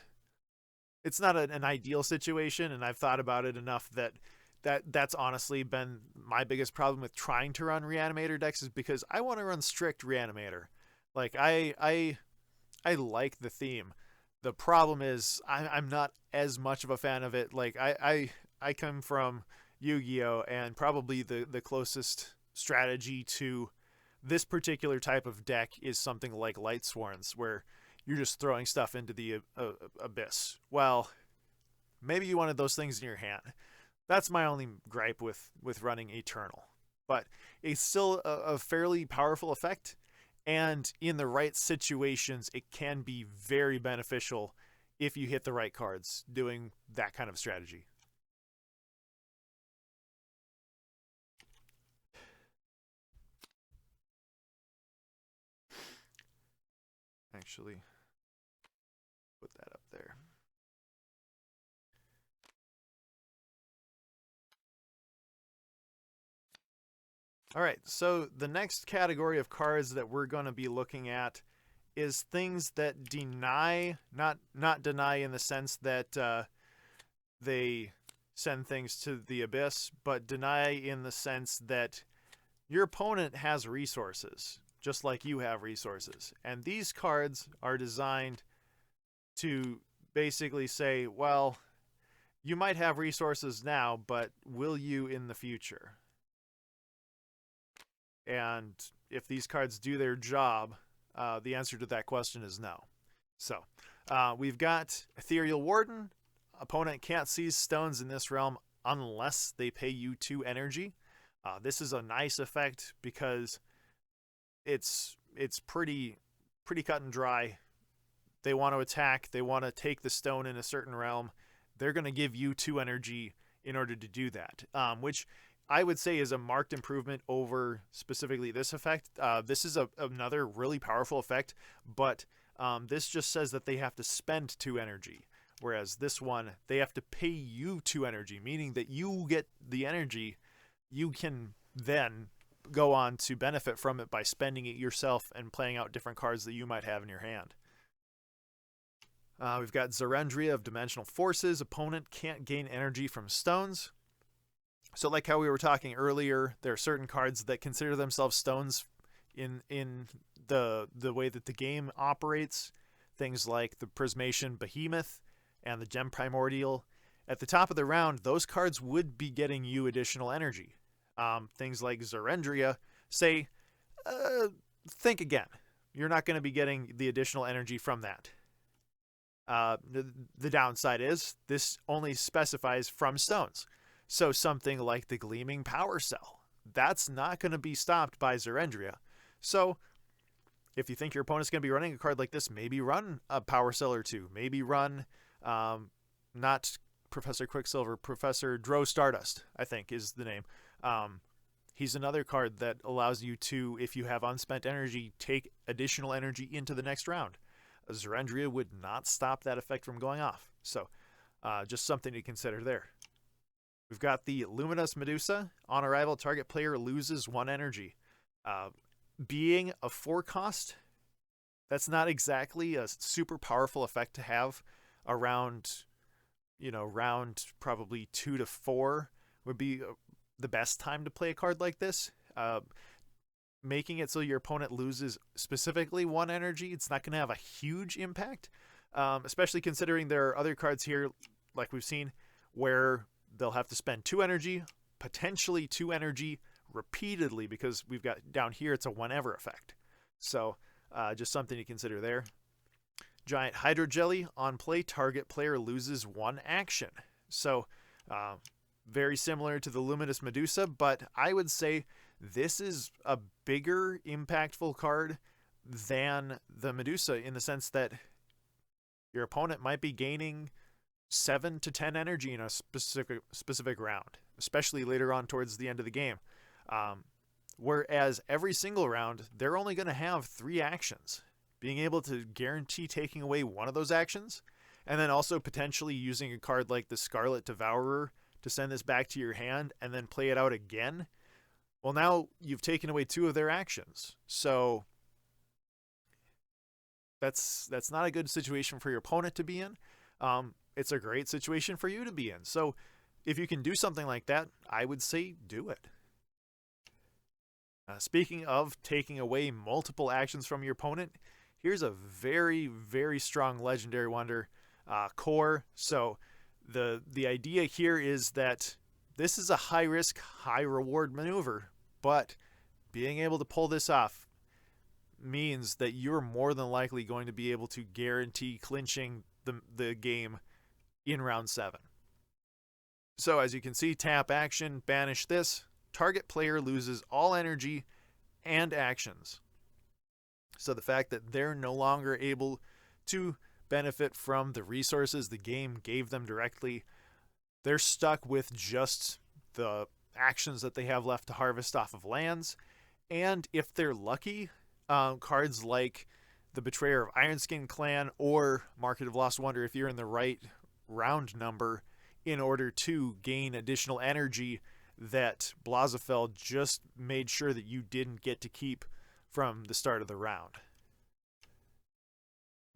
It's not an ideal situation, and I've thought about it enough that that's honestly been my biggest problem with trying to run Reanimator decks, is because I want to run strict Reanimator. Like I like the theme. The problem is I'm not as much of a fan of it. Like I come from Yu-Gi-Oh, and probably the closest strategy to this particular type of deck is something like Light Sworns, where you're just throwing stuff into the abyss. Well, maybe you wanted those things in your hand. That's my only gripe with running Eternal. But it's still a fairly powerful effect, and in the right situations, it can be very beneficial if you hit the right cards doing that kind of strategy. Actually, put that up there. All right, so the next category of cards that we're going to be looking at is things that deny, not deny in the sense that they send things to the abyss, but deny in the sense that your opponent has resources, just like you have resources. And these cards are designed to basically say, well, you might have resources now, but will you in the future? And if these cards do their job, the answer to that question is no. So we've got Ethereal Warden. Opponent can't seize stones in this realm unless they pay you 2 energy. This is a nice effect because it's pretty cut and dry. They want to attack. They want to take the stone in a certain realm. They're going to give you 2 energy in order to do that, which I would say is a marked improvement over specifically this effect. This is another really powerful effect, but this just says that they have to spend 2 energy, whereas this one, they have to pay you 2 energy, meaning that you get the energy. You can then go on to benefit from it by spending it yourself and playing out different cards that you might have in your hand. We've got Zerendria of Dimensional Forces. Opponent can't gain energy from stones. So like how we were talking earlier, there are certain cards that consider themselves stones in the way that the game operates. Things like the Prismation Behemoth and the Gem Primordial. At the top of the round, those cards would be getting you additional energy. Things like Zerendria say, think again. You're not going to be getting the additional energy from that. The downside is this only specifies from stones. So something like the Gleaming Power Cell, that's not going to be stopped by Zerendria. So if you think your opponent's going to be running a card like this, maybe run a Power Cell or 2. Maybe run, not Professor Quicksilver, Professor Dro Stardust, I think is the name. He's another card that allows you to, if you have unspent energy, take additional energy into the next round. Zerendria would not stop that effect from going off. So just something to consider there. We've got the Luminous Medusa. On arrival, target player loses 1 energy. Being a 4 cost, that's not exactly a super powerful effect to have around, round probably 2 to 4 would be the best time to play a card like this. Making it so your opponent loses specifically 1 energy, it's not going to have a huge impact, especially considering there are other cards here, like we've seen, where they'll have to spend 2 energy, potentially 2 energy repeatedly, because we've got down here it's a whenever effect. So just something to consider there. Giant Hydro Jelly. On play, target player loses 1 action. So very similar to the Luminous Medusa, but I would say this is a bigger impactful card than the Medusa, in the sense that your opponent might be gaining 7 to 10 energy in a specific round, especially later on towards the end of the game. Whereas every single round, they're only going to have 3 actions. Being able to guarantee taking away one of those actions, and then also potentially using a card like the Scarlet Devourer to send this back to your hand and then play it out again. Well, now you've taken away 2 of their actions. So that's not a good situation for your opponent to be in. It's a great situation for you to be in. So if you can do something like that, I would say do it. Speaking of taking away multiple actions from your opponent, here's a very, very strong legendary wonder, Core. So the idea here is that this is a high risk, high reward maneuver, but being able to pull this off means that you're more than likely going to be able to guarantee clinching the game in round 7. So as you can see, tap action, banish this. Target player loses all energy and actions. So the fact that they're no longer able to benefit from the resources the game gave them directly, they're stuck with just the actions that they have left to harvest off of lands. And if they're lucky, cards like the Betrayer of Ironskin Clan or Market of Lost Wonder, if you're in the right round number, in order to gain additional energy that Blazafeld just made sure that you didn't get to keep from the start of the round.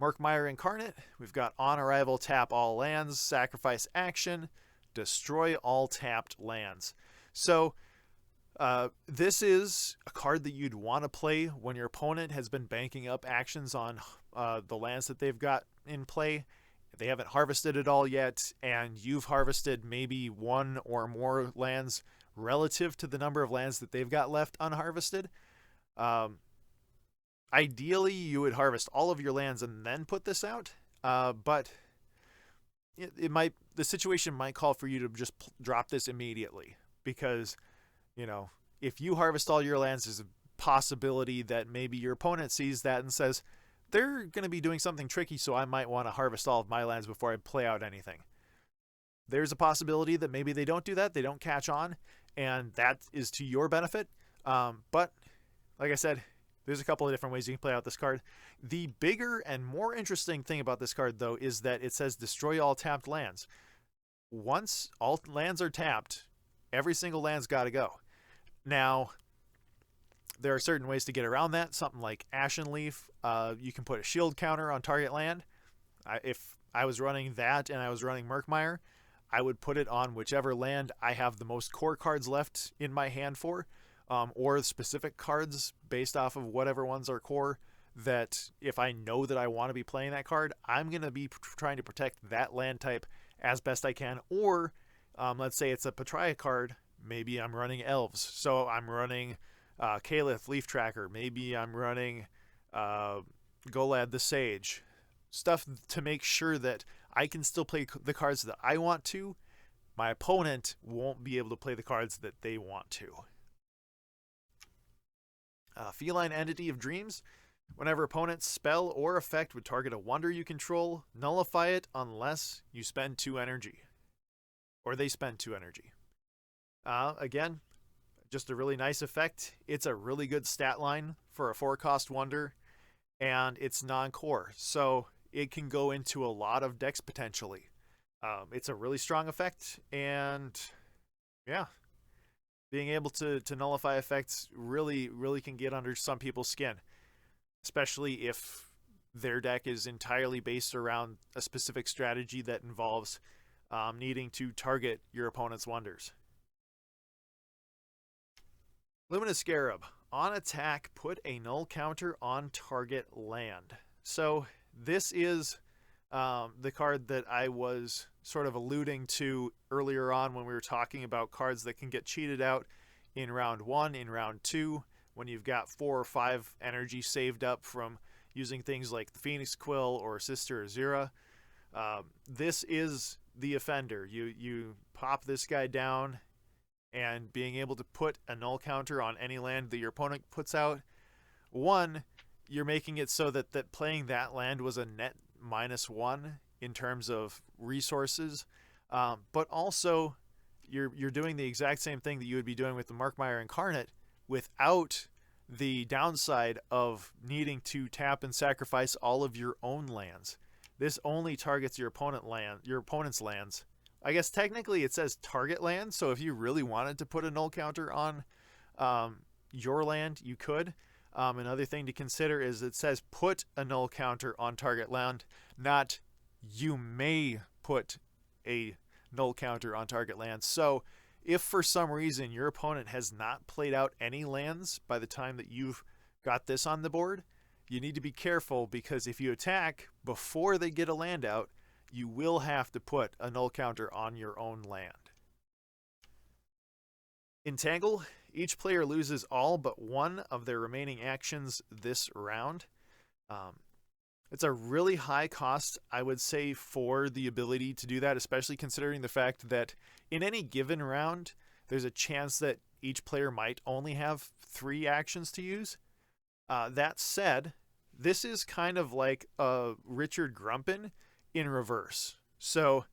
Murkmire Incarnate, we've got on arrival, tap all lands, sacrifice action, destroy all tapped lands. So this is a card that you'd want to play when your opponent has been banking up actions on the lands that they've got in play. They haven't harvested it all yet, and you've harvested maybe one or more lands relative to the number of lands that they've got left unharvested. Ideally, you would harvest all of your lands and then put this out, but the situation might call for you to just drop this immediately, because, you know, if you harvest all your lands, there's a possibility that maybe your opponent sees that and says, they're going to be doing something tricky, so I might want to harvest all of my lands before I play out anything. There's a possibility that maybe they don't do that, they don't catch on, and that is to your benefit. But, like I said, there's a couple of different ways you can play out this card. The bigger and more interesting thing about this card, though, is that it says destroy all tapped lands. Once all lands are tapped, every single land's got to go. Now, there are certain ways to get around that. Something like Ashen Leaf, you can put a shield counter on target land. If I was running that and I was running Murkmire, I would put it on whichever land I have the most core cards left in my hand for, or specific cards based off of whatever ones are core, that if I know that I want to be playing that card, I'm going to be trying to protect that land type as best I can. Or let's say it's a Patria card, maybe I'm running Elves, so I'm running Kalith, Leaf Tracker. Maybe I'm running Golad the Sage. Stuff to make sure that I can still play the cards that I want to. My opponent won't be able to play the cards that they want to. Feline Entity of Dreams. Whenever opponent's spell or effect would target a wonder you control, nullify it unless you spend 2 energy. Or they spend 2 energy. Again, just a really nice effect. It's a really good stat line for a 4-cost wonder, and it's non-core, so it can go into a lot of decks potentially. It's a really strong effect, and yeah, being able to nullify effects really can get under some people's skin, especially if their deck is entirely based around a specific strategy that involves needing to target your opponent's wonders. Luminous Scarab. On attack, put a null counter on target land. So this is the card that I was sort of alluding to earlier on when we were talking about cards that can get cheated out in round 1, in round 2, when you've got 4 or 5 energy saved up from using things like the Phoenix Quill or Sister Azura. This is the offender. You pop this guy down, and being able to put a null counter on any land that your opponent puts out, one, you're making it so that playing that land was a net -1 in terms of resources, but also you're doing the exact same thing that you would be doing with the Murkmire Incarnate without the downside of needing to tap and sacrifice all of your own lands. This only targets your opponent's lands. I guess technically it says target land, so if you really wanted to put a null counter on your land, you could. Another thing to consider is it says put a null counter on target land, not you may put a null counter on target lands. So if for some reason your opponent has not played out any lands by the time that you've got this on the board, you need to be careful, because if you attack before they get a land out, you will have to put a null counter on your own land. Entangle, each player loses all but one of their remaining actions this round. It's a really high cost, I would say, for the ability to do that, especially considering the fact that in any given round, there's a chance that each player might only have 3 actions to use. That said, this is kind of like a Richard Grumpin in reverse. So,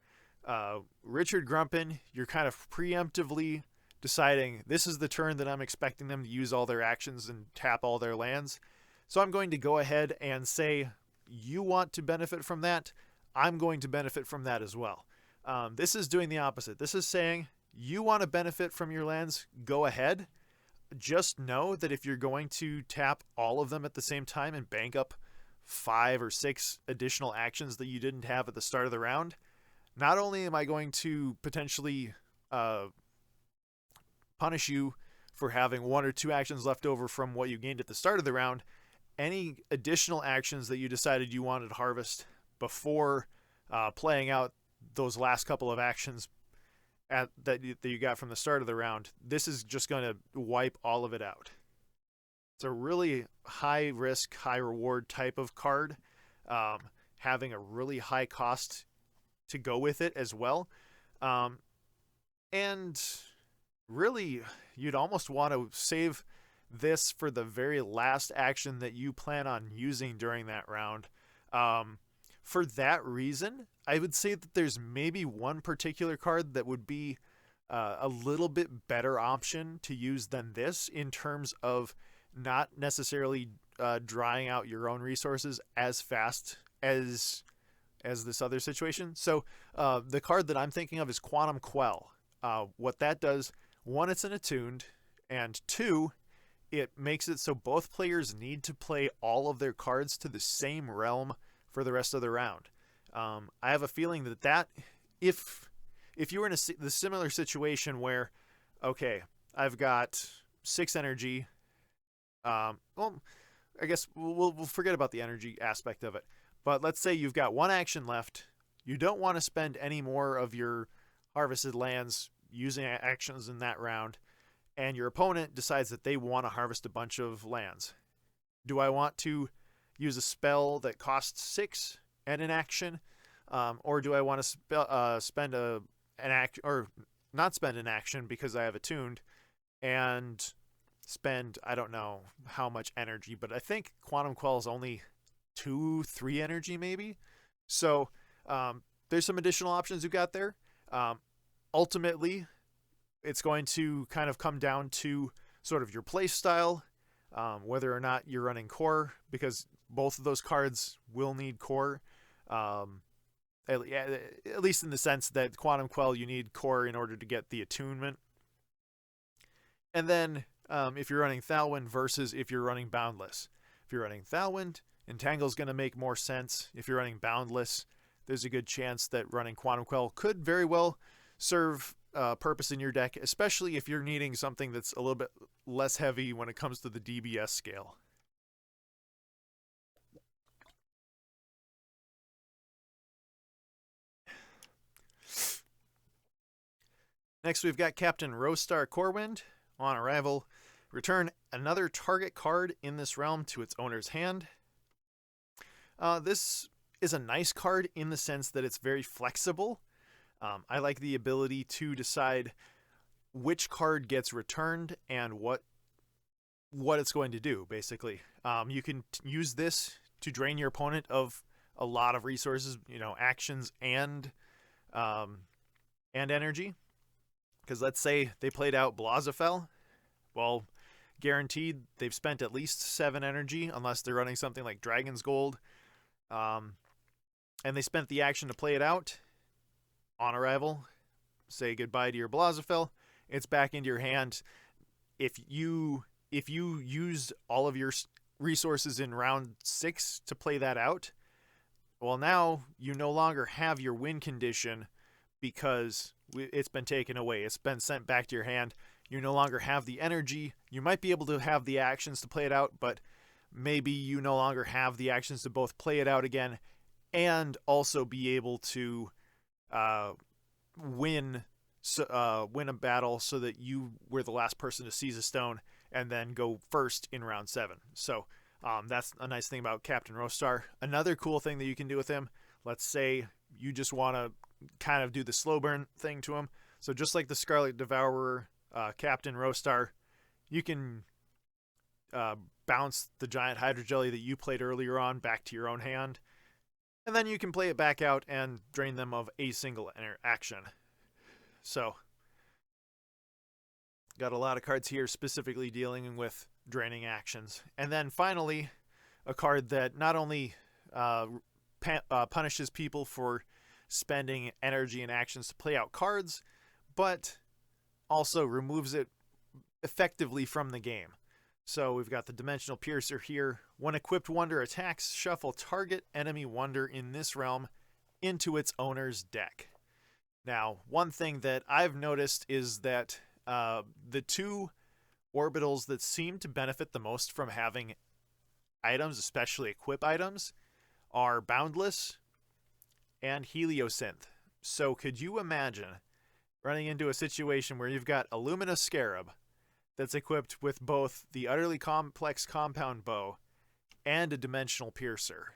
Richard Grumpin, you're kind of preemptively deciding this is the turn that I'm expecting them to use all their actions and tap all their lands. So I'm going to go ahead and say, you want to benefit from that, I'm going to benefit from that as well. This is doing the opposite. This is saying, you want to benefit from your lands, go ahead. Just know that if you're going to tap all of them at the same time and bank up 5 or 6 additional actions that you didn't have at the start of the round, not only am I going to potentially punish you for having 1 or 2 actions left over from what you gained at the start of the round, any additional actions that you decided you wanted to harvest before playing out those last couple of actions that you got from the start of the round, this is just going to wipe all of it out. It's a really high risk, high reward type of card, having a really high cost to go with it as well. And really, you'd almost want to save this for the very last action that you plan on using during that round. For that reason, I would say that there's maybe one particular card that would be a little bit better option to use than this, in terms of not necessarily drying out your own resources as fast as this other situation. So the card that I'm thinking of is Quantum Quell. What that does, 1, it's an attuned, and 2, it makes it so both players need to play all of their cards to the same realm for the rest of the round. I have a feeling that if you were in the similar situation where, okay, I've got 6 energy, well, I guess we'll forget about the energy aspect of it. But let's say you've got 1 action left. You don't want to spend any more of your harvested lands using actions in that round, and your opponent decides that they want to harvest a bunch of lands. Do I want to use a spell that costs 6 and an action, or do I want to spend an act, or not spend an action because I have attuned, and spend, I don't know how much energy, but I think Quantum Quell is only 2-3 energy maybe. So there's some additional options you've got there. Ultimately, it's going to kind of come down to sort of your play style, whether or not you're running core, because both of those cards will need core, at least in the sense that Quantum Quell, you need core in order to get the attunement. And then if you're running Thalwind versus if you're running Boundless. If you're running Thalwind, Entangle is going to make more sense. If you're running Boundless, there's a good chance that running Quantum Quell could very well serve purpose in your deck, especially if you're needing something that's a little bit less heavy when it comes to the DBS scale. Next, we've got Captain Rostar Corwind. On arrival, return another target card in this realm to its owner's hand. This is a nice card in the sense that it's very flexible. I like the ability to decide which card gets returned and what it's going to do, basically. You can use this to drain your opponent of a lot of resources, actions and energy. Because let's say they played out Blazafell. Well, guaranteed they've spent at least 7 energy, unless they're running something like Dragon's Gold. And they spent the action to play it out. On arrival, say goodbye to your Blazafell. It's back into your hand. If you used all of your resources in round 6 to play that out, well, now you no longer have your win condition because it's been taken away. It's been sent back to your hand. You no longer have the energy. You might be able to have the actions to play it out, but maybe you no longer have the actions to both play it out again and also be able to win win a battle so that you were the last person to seize a stone and then go first in round 7. So that's a nice thing about Captain Rostar. Another cool thing that you can do with him, let's say you just want to kind of do the slow burn thing to him. So just like the Scarlet Devourer, Captain Rostar, you can bounce the giant Hydro Jelly that you played earlier on back to your own hand, and then you can play it back out and drain them of a single action. So, got a lot of cards here specifically dealing with draining actions. And then finally, a card that not only punishes people for spending energy and actions to play out cards, but also removes it effectively from the game. So we've got the Dimensional Piercer here. When equipped wonder attacks, shuffle target enemy wonder in this realm into its owner's deck. Now, one thing that I've noticed is that the two orbitals that seem to benefit the most from having items, especially equip items, are Boundless and Heliosynth. So could you imagine running into a situation where you've got a Luminous Scarab that's equipped with both the Utterly Complex Compound Bow and a Dimensional Piercer?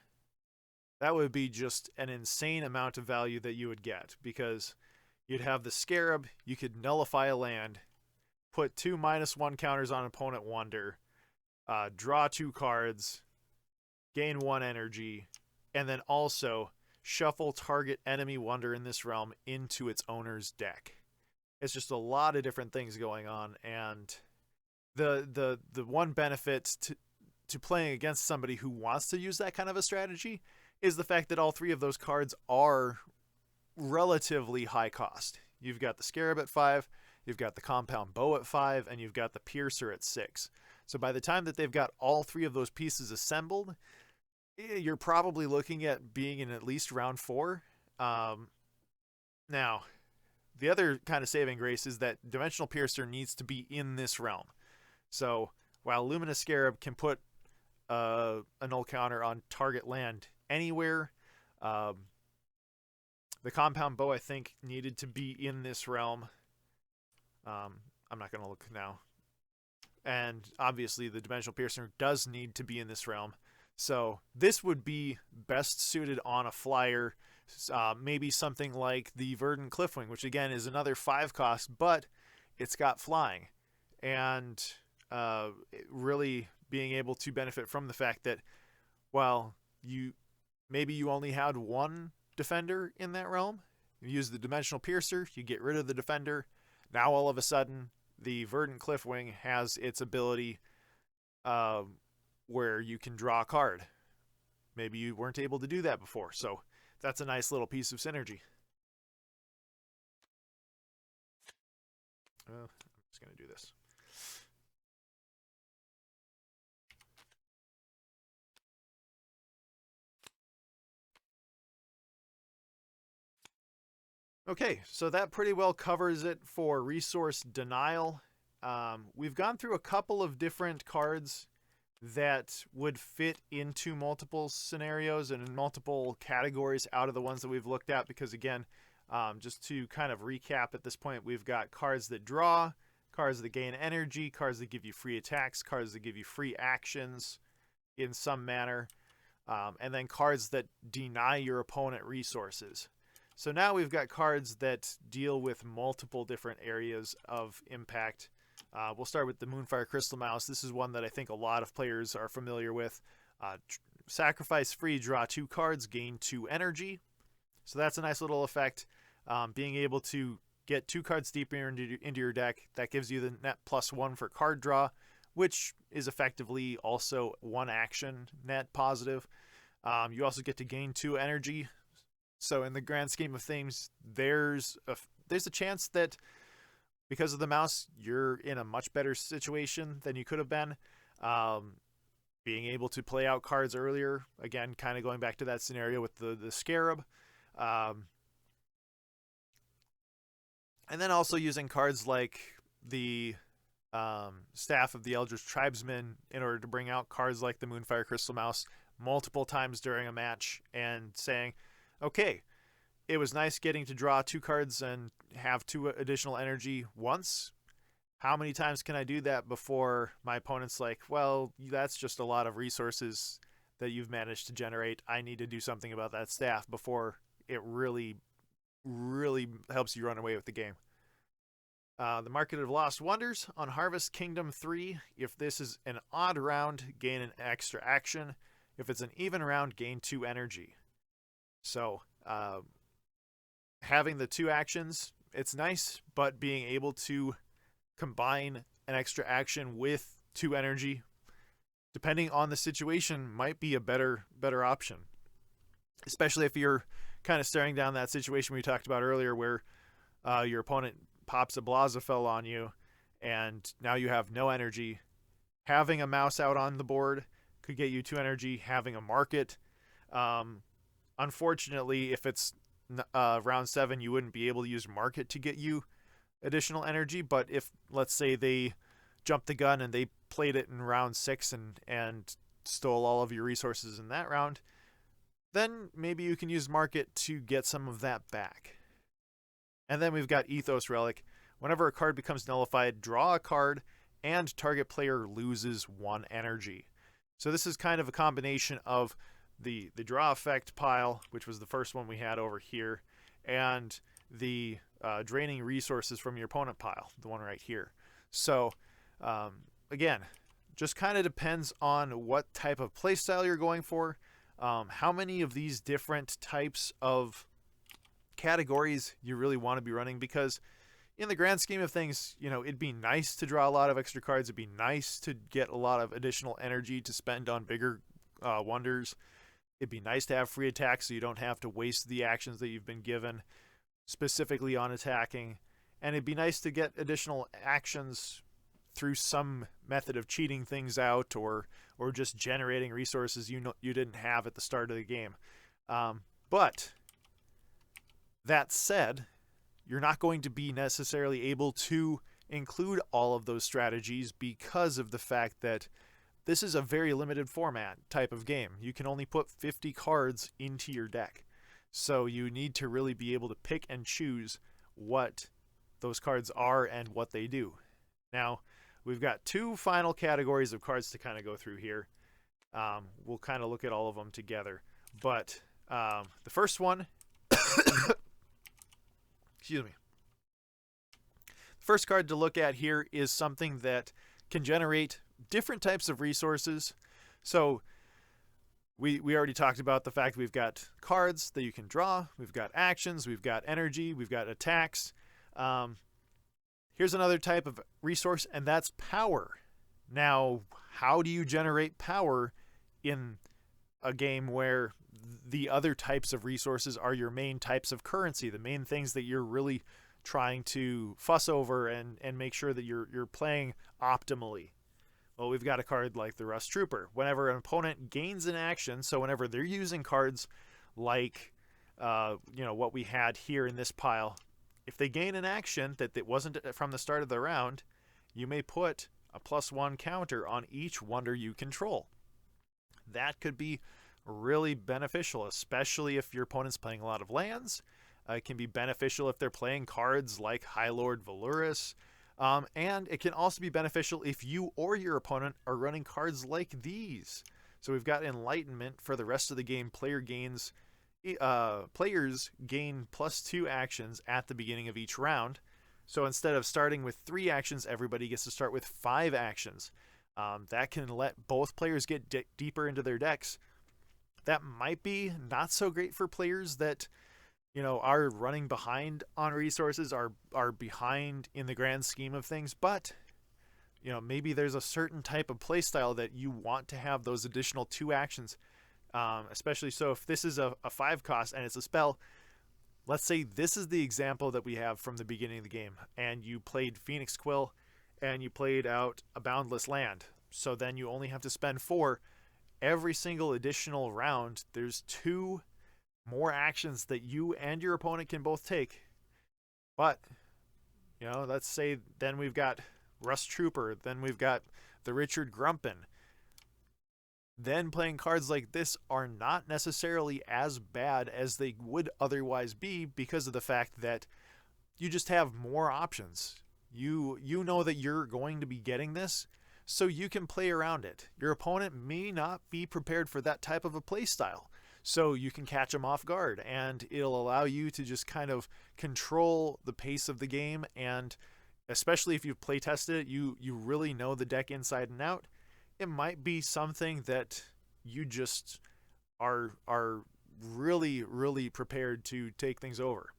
That would be just an insane amount of value that you would get, because you'd have the Scarab, you could nullify a land, put 2 -1 counters on opponent wonder, draw 2 cards, gain 1 energy, and then also shuffle target enemy wonder in this realm into its owner's deck. It's just a lot of different things going on, and the one benefit to playing against somebody who wants to use that kind of a strategy is the fact that all 3 of those cards are relatively high cost. You've got the Scarab at 5, you've got the Compound Bow at 5, and you've got the Piercer at 6. So by the time that they've got all 3 of those pieces assembled, you're probably looking at being in at least round 4. Now, the other kind of saving grace is that Dimensional Piercer needs to be in this realm. So while Luminous Scarab can put a null counter on target land anywhere, the Compound Bow, I think, needed to be in this realm. I'm not going to look now. And obviously the Dimensional Piercer does need to be in this realm. So this would be best suited on a flyer, maybe something like the Verdant Cliffwing, which again is another 5 cost, but it's got flying. And really being able to benefit from the fact that, well, maybe you only had 1 defender in that realm. You use the Dimensional Piercer, you get rid of the defender. Now all of a sudden, the Verdant Cliffwing has its ability where you can draw a card. Maybe you weren't able to do that before, so that's a nice little piece of synergy. I'm just going to do this. Okay, so that pretty well covers it for Resource Denial. We've gone through a couple of different cards that would fit into multiple scenarios and in multiple categories out of the ones that we've looked at, because again, just to kind of recap at this point, we've got cards that draw, cards that gain energy, cards that give you free attacks, cards that give you free actions in some manner, and then cards that deny your opponent resources. So now we've got cards that deal with multiple different areas of impact. We'll start with the Moonfire Crystal Mouse. This is one that I think a lot of players are familiar with. Sacrifice free, draw 2 cards, gain 2 energy. So that's a nice little effect. Being able to get 2 cards deeper into your deck, that gives you the net +1 for card draw, which is effectively also 1 action net positive. You also get to gain 2 energy. So in the grand scheme of things, there's a chance that because of the mouse, you're in a much better situation than you could have been. Being able to play out cards earlier, again, kind of going back to that scenario with the Scarab. And then also using cards like the Staff of the Eldritch Tribesmen in order to bring out cards like the Moonfire Crystal Mouse multiple times during a match and saying, okay, it was nice getting to draw 2 cards and have 2 additional energy once. How many times can I do that before my opponent's like, well, that's just a lot of resources that you've managed to generate. I need to do something about that staff before it really, really helps you run away with the game. The Market of Lost Wonders on Harvest Kingdom 3. If this is an odd round, gain an extra action. If it's an even round, gain 2 energy. So, having the 2 actions, it's nice, but being able to combine an extra action with 2 energy, depending on the situation, might be a better option. Especially if you're kind of staring down that situation we talked about earlier where your opponent pops a Blazafell on you and now you have no energy. Having a mouse out on the board could get you 2 energy. Having a market, unfortunately, if it's round 7, you wouldn't be able to use market to get you additional energy. But if, let's say, they jumped the gun and they played it in round 6 and stole all of your resources in that round, then maybe you can use market to get some of that back. And then we've got Ethos Relic. Whenever a card becomes nullified, draw a card and target player loses 1 energy. So this is kind of a combination of the draw effect pile, which was the first one we had over here, and the draining resources from your opponent pile, the one right here. So again, just kind of depends on what type of playstyle you're going for, how many of these different types of categories you really want to be running, because in the grand scheme of things, it'd be nice to draw a lot of extra cards. It'd be nice to get a lot of additional energy to spend on bigger wonders. It'd be nice to have free attacks so you don't have to waste the actions that you've been given specifically on attacking. And it'd be nice to get additional actions through some method of cheating things out or just generating resources you didn't have at the start of the game. But that said, you're not going to be necessarily able to include all of those strategies because of the fact that this is a very limited format type of game. You can only put 50 cards into your deck. So you need to really be able to pick and choose what those cards are and what they do. Now, we've got 2 final categories of cards to kind of go through here. We'll kind of look at all of them together. But the first one... Excuse me. The first card to look at here is something that can generate different types of resources. So we already talked about the fact we've got cards that you can draw, we've got actions, we've got energy, we've got attacks. Here's another type of resource, and that's power. Now, how do you generate power in a game where the other types of resources are your main types of currency, the main things that you're really trying to fuss over and make sure that you're playing optimally? Well, we've got a card like the Rust Trooper. Whenever an opponent gains an action, so whenever they're using cards like what we had here in this pile, if they gain an action that wasn't from the start of the round, you may put a +1 counter on each wonder you control. That could be really beneficial, especially if your opponent's playing a lot of lands. It can be beneficial if they're playing cards like High Lord Valurus. And it can also be beneficial if you or your opponent are running cards like these. So we've got Enlightenment. For the rest of the game, players gain +2 actions at the beginning of each round. So instead of starting with 3 actions, everybody gets to start with 5 actions. That can let both players get deeper into their decks. That might be not so great for players that are running behind on resources, are behind in the grand scheme of things, but maybe there's a certain type of playstyle that you want to have those additional 2 actions, especially so if this is a 5 cost and it's a spell. Let's say this is the example that we have from the beginning of the game, and you played Phoenix Quill and you played out a Boundless Land, so then you only have to spend 4. Every single additional round, there's 2 more actions that you and your opponent can both take. But You know, let's say then we've got Rust Trooper, then we've got the Richard Grumpin. Then playing cards like this are not necessarily as bad as they would otherwise be because of the fact that you just have more options. You know that you're going to be getting this, so you can play around it. Your opponent may not be prepared for that type of a play style, so you can catch them off guard, and it'll allow you to just kind of control the pace of the game. And especially if you've play tested it, you really know the deck inside and out. It might be something that you just are really prepared to take things over.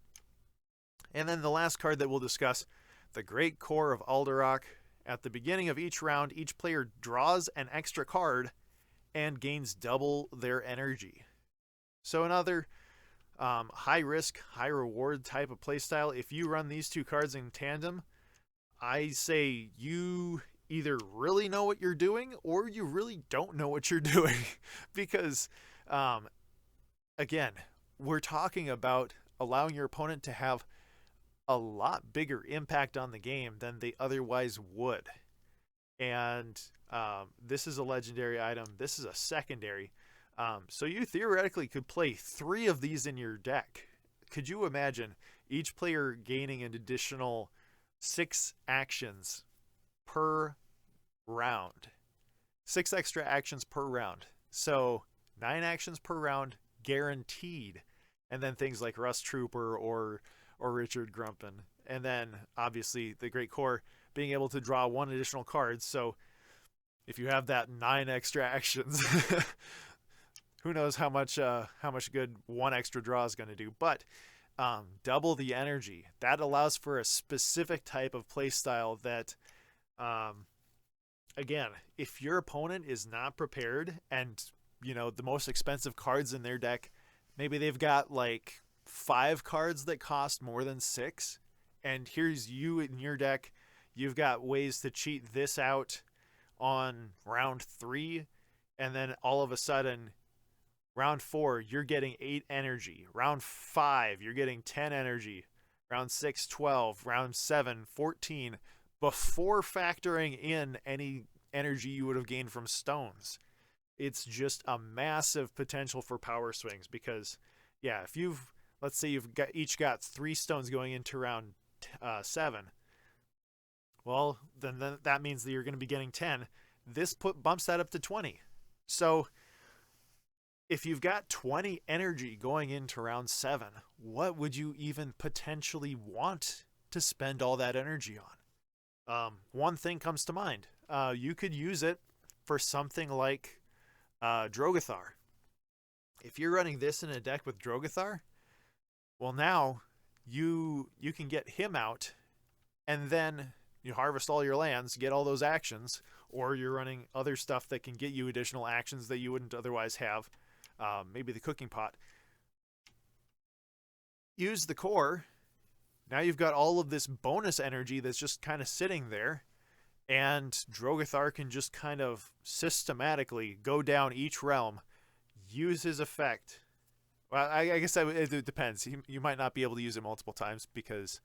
And then the last card that we'll discuss, the Great Core of Alderach. At the beginning of each round, each player draws an extra card and gains double their energy. So another high risk, high reward type of playstyle. If you run these two cards in tandem, I say you either really know what you're doing or you really don't know what you're doing. Because, again, we're talking about allowing your opponent to have a lot bigger impact on the game than they otherwise would. And this is a legendary item. This is a secondary. So you theoretically could play 3 of these in your deck. Could you imagine each player gaining an additional 6 actions per round? 6 extra actions per round. So 9 actions per round guaranteed. And then things like Rust Trooper or Richard Grumpin. And then obviously the Great Core being able to draw 1 additional card. So if you have that 9 extra actions, who knows how much good 1 extra draw is going to do. But double the energy. That allows for a specific type of play style that, again, if your opponent is not prepared and, you know, the most expensive cards in their deck, maybe they've got like 5 cards that cost more than 6, and here's you in your deck, you've got ways to cheat this out on round 3, and then all of a sudden round 4 you're getting 8 energy, round 5 you're getting 10 energy, round 6 12, round 7 14, before factoring in any energy you would have gained from stones. It's just a massive potential for power swings because, yeah, if you've, let's say you've each got 3 stones going into round 7. Well, then that means that you're going to be getting 10. This bumps that up to 20. So if you've got 20 energy going into round 7, what would you even potentially want to spend all that energy on? One thing comes to mind. You could use it for something like Drogothar. If you're running this in a deck with Drogothar, well, now you can get him out, and then you harvest all your lands, get all those actions, or you're running other stuff that can get you additional actions that you wouldn't otherwise have. Maybe the cooking pot. Use the core. Now you've got all of this bonus energy that's just kind of sitting there, and Drogothar can just kind of systematically go down each realm, use his effect. Well, I guess it depends. You might not be able to use it multiple times because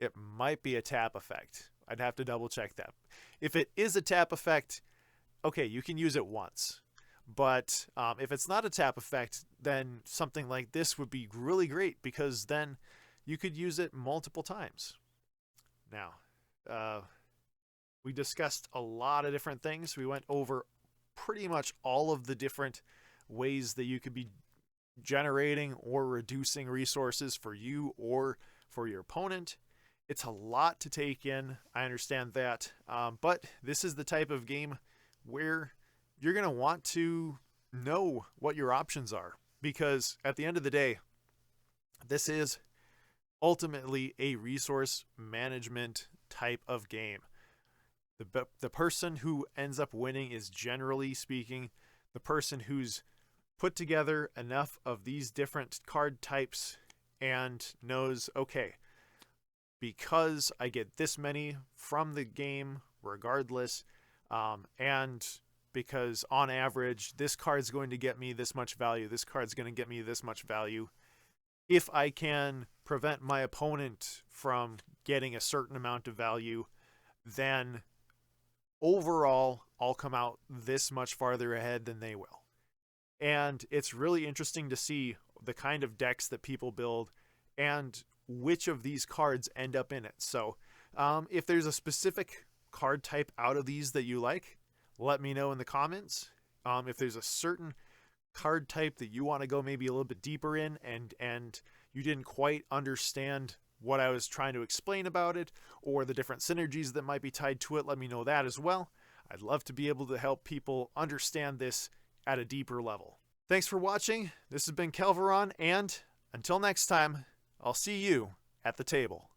it might be a tap effect. I'd have to double check that. If it is a tap effect, okay, you can use it once. But if it's not a tap effect, then something like this would be really great because then you could use it multiple times. Now, we discussed a lot of different things. We went over pretty much all of the different ways that you could be generating or reducing resources for you or for your opponent. It's a lot to take in. I understand that. But this is the type of game where you're going to want to know what your options are, because at the end of the day, this is ultimately a resource management type of game. The person who ends up winning is, generally speaking, the person who's put together enough of these different card types and knows, okay, because I get this many from the game regardless, and because on average this card's going to get me this much value, this card's going to get me this much value. If I can prevent my opponent from getting a certain amount of value, then overall I'll come out this much farther ahead than they will. And it's really interesting to see the kind of decks that people build and which of these cards end up in it. So if there's a specific card type out of these that you like, let me know in the comments. If there's a certain card type that you want to go maybe a little bit deeper in and you didn't quite understand what I was trying to explain about it, or the different synergies that might be tied to it, let me know that as well. I'd love to be able to help people understand this at a deeper level. Thanks for watching. This has been Kel'varon, and until next time, I'll see you at the table.